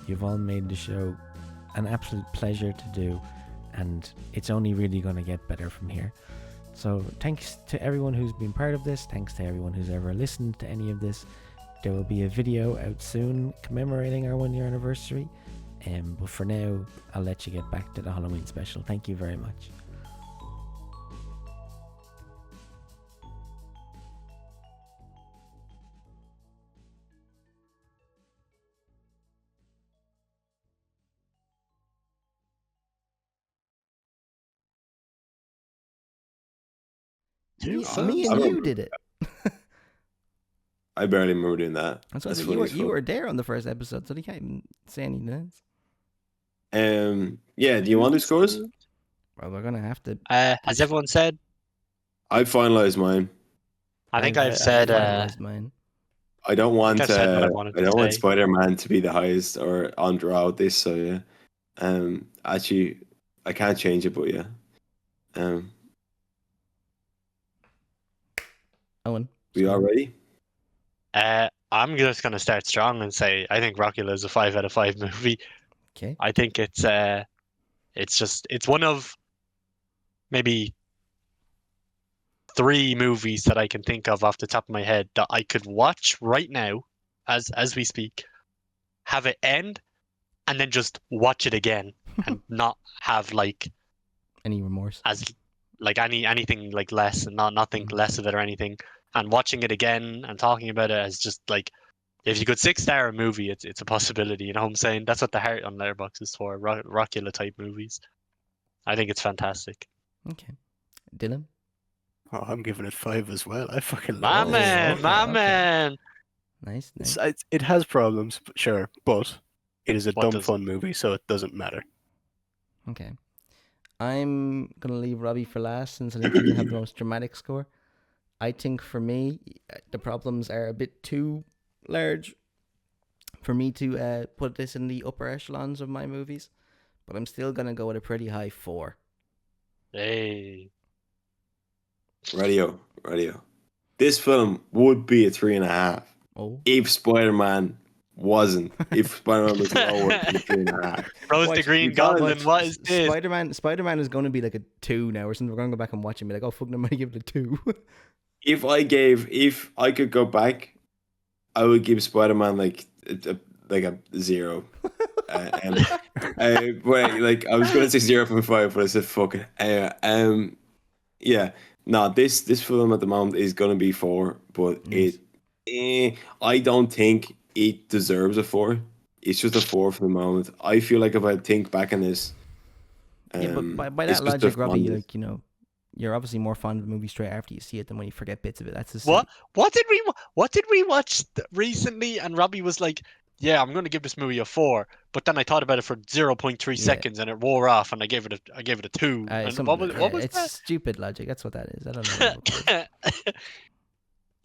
You've all made the show an absolute pleasure to do, and it's only really going to get better from here. So thanks to everyone who's been part of this, thanks to everyone who's ever listened to any of this. There will be a video out soon commemorating our 1-year anniversary, but for now I'll let you get back to the Halloween special. Thank you very much. Me and you did it. I barely remember doing that. That's why That's you funny were, as you fuck. were there on the first episode, so you can't even say anything else. Yeah, do you want to do scores? Well, we're gonna have to. Has everyone said? I finalized mine. I think I've said. finalized mine. I don't want I've said what I wanted I to don't want say. Spider-Man to be the highest or on draw with this, so yeah. Actually I can't change it, but yeah. Owen. We all ready? I'm just gonna start strong and say I think Rockula is a 5 out of 5 movie. Okay. I think it's one of maybe 3 movies that I can think of off the top of my head that I could watch right now, as we speak, have it end, and then just watch it again and not have like Any remorse? as like anything like less and not think less of it or anything. And watching it again and talking about it as just like, if you could 6-star a movie, it's a possibility. You know what I'm saying? That's what the heart on Letterboxd is for. Rockula type movies. I think it's fantastic. Okay. Dylan? Oh, I'm giving it 5 as well. I fucking My love it. man, okay, my okay. man. Nice. It has problems, sure, but it is a What dumb does- fun movie, so it doesn't matter. Okay. I'm going to leave Robbie for last since I think he'll have the most dramatic score. I think for me, the problems are a bit too large for me to put this in the upper echelons of my movies, but I'm still going to go with a pretty high 4. Hey. Radio. This film would be a 3.5 Oh. if Spider-Man wasn't. If Spider-Man was lower than a 3.5. Rose What? the Green You gotta Goblin, what is this? Spider-Man is going to be like a 2 now or something. We're going to go back and watch it and be like, oh, fuck, I'm going to give it a 2. If I could go back, I would give Spider-Man like a 0. Wait, like I was gonna say 0.5, but I said fuck it. Yeah. No, this film at the moment is gonna be 4, but Nice. I don't think it deserves a 4. It's just a 4 for the moment. I feel like if I think back on this, Yeah, but by it's that just a logic, Robbie, fun- like, you know, you're obviously more fond of the movie straight after you see it than when you forget bits of it. That's the What did we watch recently? And Robbie was like, "Yeah, I'm going to give this movie a 4." But then I thought about it for 0.3 Yeah. seconds, and it wore off, and I gave it a 2. And what was it's that? stupid logic. That's what that is. I don't know. What it is.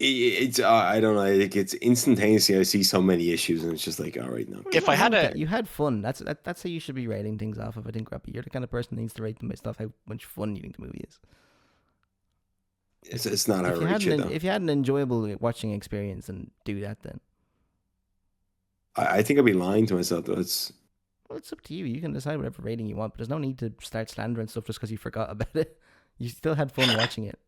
it's I don't know. Like it's instantaneously. I see so many issues, and it's just like, all right, no. There's If I nothing had wrong with a- that. You had fun. That's how you should be rating things off of. I think, Robbie, you're the kind of person who needs to rate them based off how much fun you think the movie is. It's not how I rate it though. If you had an enjoyable watching experience, then do that. Then I think I'd be lying to myself though. well, it's up to you. You can decide whatever rating you want, but there's no need to start slandering stuff just because you forgot about it. You still had fun watching it.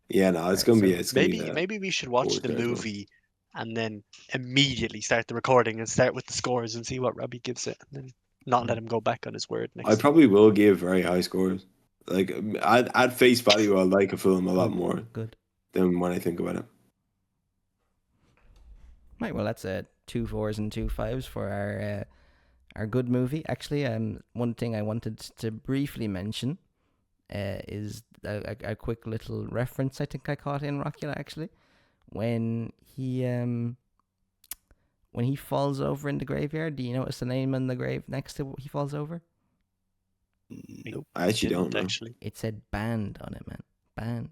Yeah, no, it's Right, gonna be. so It's gonna be that. Maybe we should watch the 4 as well. movie and then immediately start the recording and start with the scores and see what Robbie gives it, and then not let him go back on his word next I time. probably will give very high scores. Like at face value, I like a film a lot more Good. than when I think about it. Right. Well, that's 2 4s and 2 5s for our good movie. Actually, one thing I wanted to briefly mention is a quick little reference I think I caught in Rockula actually, when he falls over in the graveyard. Do you notice the name on the grave next to what he falls over? Nope. I actually don't know. Actually. It said band on it, man. Band.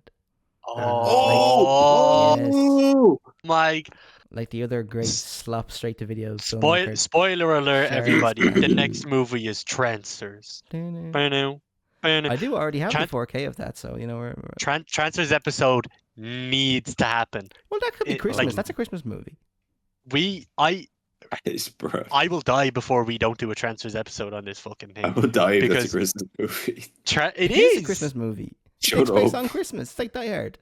Oh, my! Like the other great slop straight to video film. Spoiler alert, Sharks everybody! The and- next movie is Trancers. I do already have Tran- the 4K of that, so you know we're Trancers episode needs to happen. well, that could be It- Christmas. like- That's a Christmas movie. It's bro. I will die before we don't do a Trancers episode on this fucking I thing. will die if that's a because- Christmas movie. It is is a Christmas movie. It Shut takes place up. on Christmas. It's like Die Hard.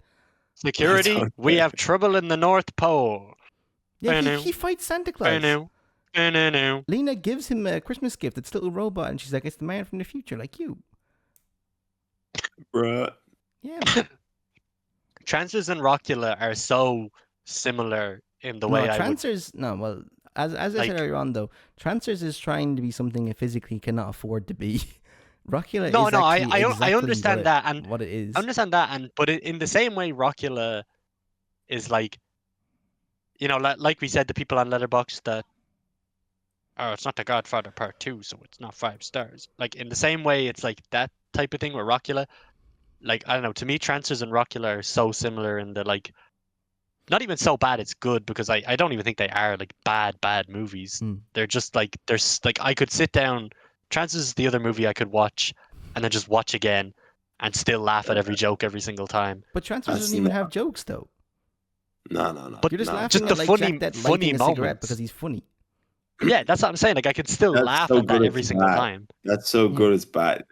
Security. That's We have trouble in the North Pole. Yeah, Banu. he fights Santa Claus. No. Lena gives him a Christmas gift. It's a little robot, and she's like, "It's the man from the future, like you." Bruh. Yeah. Man. Trancers and Rockula are so similar in the way I would. Trancers. No, well, as I Like- said earlier on, though, Trancers is trying to be something it physically cannot afford to be. Rockula No, is no, actually I exactly understand what that, and what it is. I understand that, but in the same way, Rockula is like, you know, like we said, the people on Letterboxd that, oh, it's not The Godfather Part 2, so it's not 5 stars. Like in the same way, it's like that type of thing with Rockula. Like I don't know, to me, Trancers and Rockula are so similar in the like, not even so bad it's good, because I don't even think they are like bad movies. They're just like I could sit down. Trancers is the other movie I could watch and then just watch again and still laugh at every joke every single time. But Trancers That's doesn't even not- have jokes, though. No. But You're just no. laughing Just at the like funny- Jack Dead funny lighting a cigarette moments. because he's funny. Yeah, that's what I'm saying. Like I could still That's laugh so at that good every it's single bad. time. That's so good it's bad.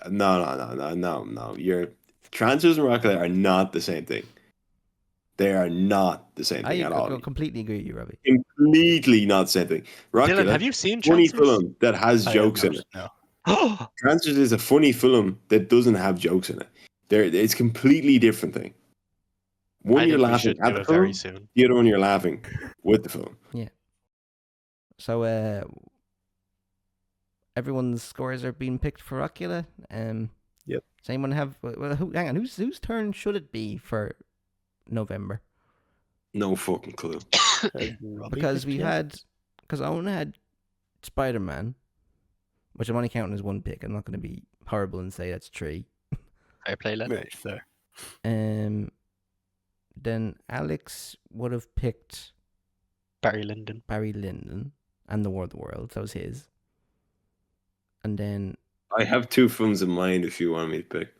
No. You're Transfers and Rockula are not the same thing. They are not the same thing at all. completely agree with you, Robbie. Completely not the same thing. Dylan, Rockula, have you seen funny Transfers? film that has I have jokes in not, it. no. Transfers is a funny film that doesn't have jokes in it. It's a completely different thing. One I you're think we laughing should at do the it very film, soon. the other one you're laughing with the film. So everyone's scores are being picked for Rockula. Yep. Does anyone have? Well, hang on. Whose turn should it be for November? No fucking clue. Because Owen had Spider-Man, which I'm only counting as one pick. I'm not going to be horrible and say that's 3. Fair play, Len. Right there. Then Alex would have picked Barry Lyndon. and The War of the Worlds. That was his. And then I have 2 films in mind if you want me to pick.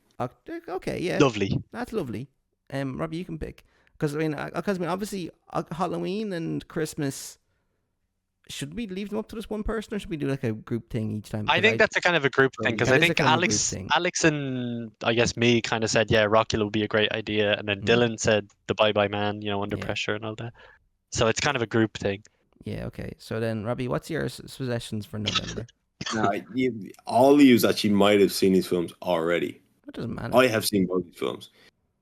okay, yeah, Lovely. that's lovely. Robbie, you can pick because obviously Halloween and Christmas. Should we leave them up to this one person, or should we do like a group thing each time? I think that's a kind of a group thing because That I is a think kind of a group Alex, thing. Alex and I guess me kind of said, yeah, Rockula would be a great idea, and then Mm. Dylan said the Bye Bye Man, under Yeah. pressure and all that. So it's kind of a group thing. Yeah, okay. So then, Robbie, what's your suggestions for November? Now, all of you actually might have seen these films already. It doesn't matter. I have seen both these films.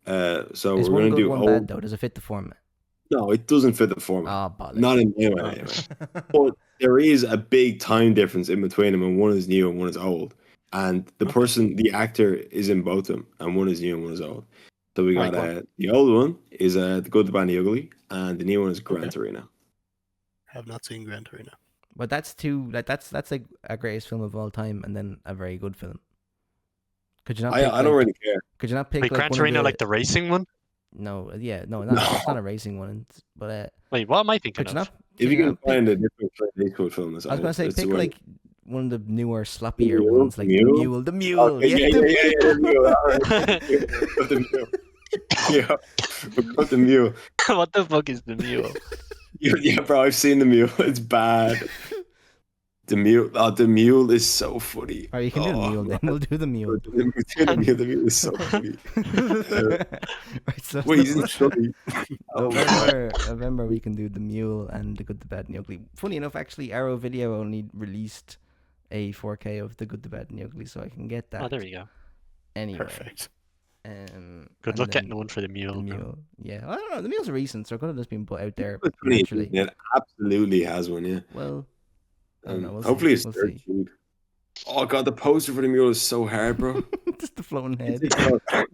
So Is we're one going to good, do one bad though? Does it fit the format? No, it doesn't fit the format. Oh, bollocks. Not in any way. Anyway. But there is a big time difference in between them, and one is new and one is old. And the actor is in both of them, and one is new and one is old. So we got Right, the old one is The Good, the Bad, and the Ugly, and the new one is Gran Torino. Have not seen Gran Torino. But that's that's like a greatest film of all time, and then a very good film. Could you not? I don't really care. Could you not pick Wait, like Gran one Torino, of like the racing one? No, yeah, no, No. it's not a racing one. But Wait, what am I thinking could you of? not? If could you can not pick- find a different Clint Eastwood film, I was gonna say it's the pick way- like one of the newer, sloppier Mule? ones, like Mule? the mule. Okay, yeah, the mule. All right. The mule. Yeah, we'll put the mule. What the fuck is the mule? Yeah, bro, I've seen the mule. It's bad. The mule is so funny. Or you can do the mule then. We'll do the mule. The mule is so funny. Right, so Wait, he's in study. Oh my god. November we can do the mule and the Good, the Bad, and the Ugly. Funny enough, actually, Arrow Video only released a 4K of the Good, the Bad, and the Ugly, so I can get that. Oh, there we go. Anyway, Perfect. Good and luck then getting one for the mule. the bro. mule. Yeah, I don't know. The mules are recent, so it could have just been put out there It's funny, naturally. It absolutely has one, yeah. Well, I don't know. We'll Hopefully see. it's We'll dirt cheap. Oh god, the poster for the mule is so hard, bro. Just the floating head.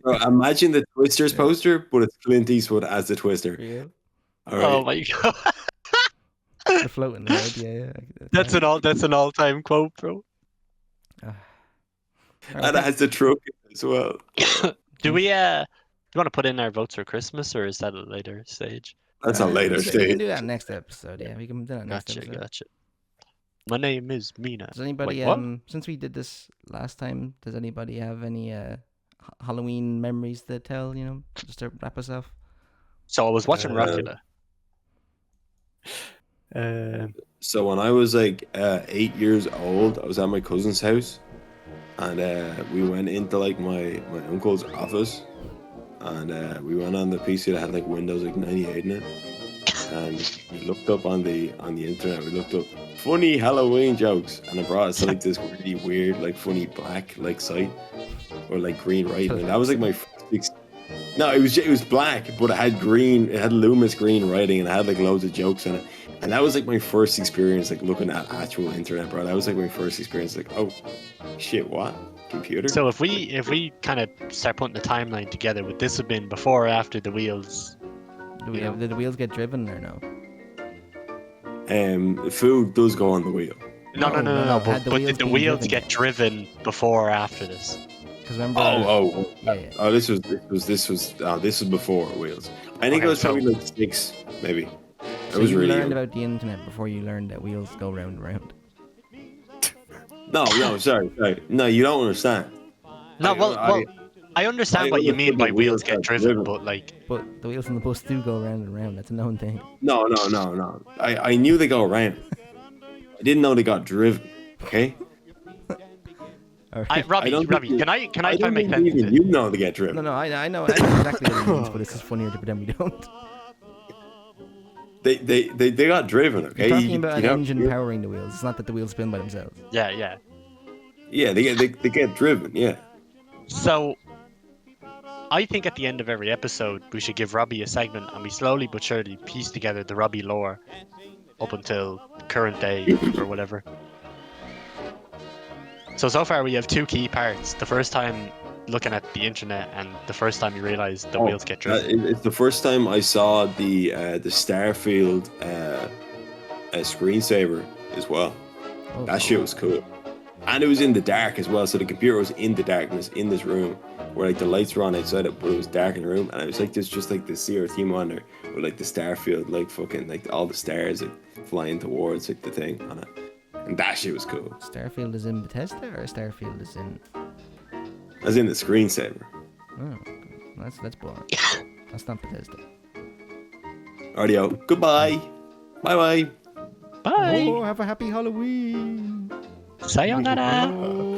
Bro, imagine the Twisters poster, but it's Clint Eastwood as the Twister. Yeah. All right. Oh my god. The floating head. Yeah. That's an all-time quote, bro. And it has the truck as well. Do we you want to put in our votes for Christmas, or is that at a later stage? That's a later We can stage. do that next episode. Yeah, we can do that next Gotcha, episode. gotcha. My name is Mina. Does anybody Wait, what? since we did this last time, does anybody have any Halloween memories to tell, just to wrap us off? So I was watching Uh, Rockula. So when I was like 8 years old, I was at my cousin's house, and we went into like my uncle's office, and we went on the PC that had like Windows like 98 in it, and we looked up on the internet. We looked up funny Halloween jokes, and it brought us to like this really weird like funny black like site or like green writing. And that was like my first no, it was black, but it had green. It had Loomis green writing, and it had like loads of jokes in it. And that was like my first experience, like looking at actual internet, bro. That was like my first experience, like, oh, shit, what? Computer? So if we kind of start putting the timeline together, would this have been before or after the wheels? Did the wheels get driven or no? Food does go on the wheel. No. Had the But wheels did the been wheels driven? get driven before or after this? Because remember. Yeah. Yeah. This was before wheels. I think Okay, it was so- probably like 6, maybe. So It was you really learned young. about the internet before you learned that wheels go round and round. No, sorry. No, you don't understand. No, I understand I what you understood mean by the wheels wheels get got driven, driven. but like, But the wheels on the bus do go round and round. That's a known thing. No. I knew they go around. didn't know they got driven. Okay. All I, right. Robbie, don't Robbie, think can I I try don't and make think sense of even this? you know they get driven. No, I know exactly what it means, but it's just funnier to pretend we don't. They got driven. Okay. You're talking You- about you an know- engine powering the wheels. It's not that the wheels spin by themselves. Yeah. Yeah, they get driven. Yeah. So, I think at the end of every episode, we should give Robbie a segment, and we slowly but surely piece together the Robbie lore up until current day or whatever. So far we have two key parts. The first time looking at the internet, and the first time you realise the wheels get driven. It's the first time I saw the Starfield screensaver as well. Oh, That shit was cool. And it was in the dark as well, so the computer was in the darkness in this room where like the lights were on outside it, but it was dark in the room, and it was like there's just like the CRT monitor with like the Starfield, like fucking like all the stars like flying towards like the thing on it. And that shit was cool. Starfield is in Bethesda, or Starfield is in? As in the screensaver. Oh, that's boring. That's not Bethesda. Alrighty, goodbye. Bye bye. Bye! Oh, have a happy Halloween. Sayonara! Oh.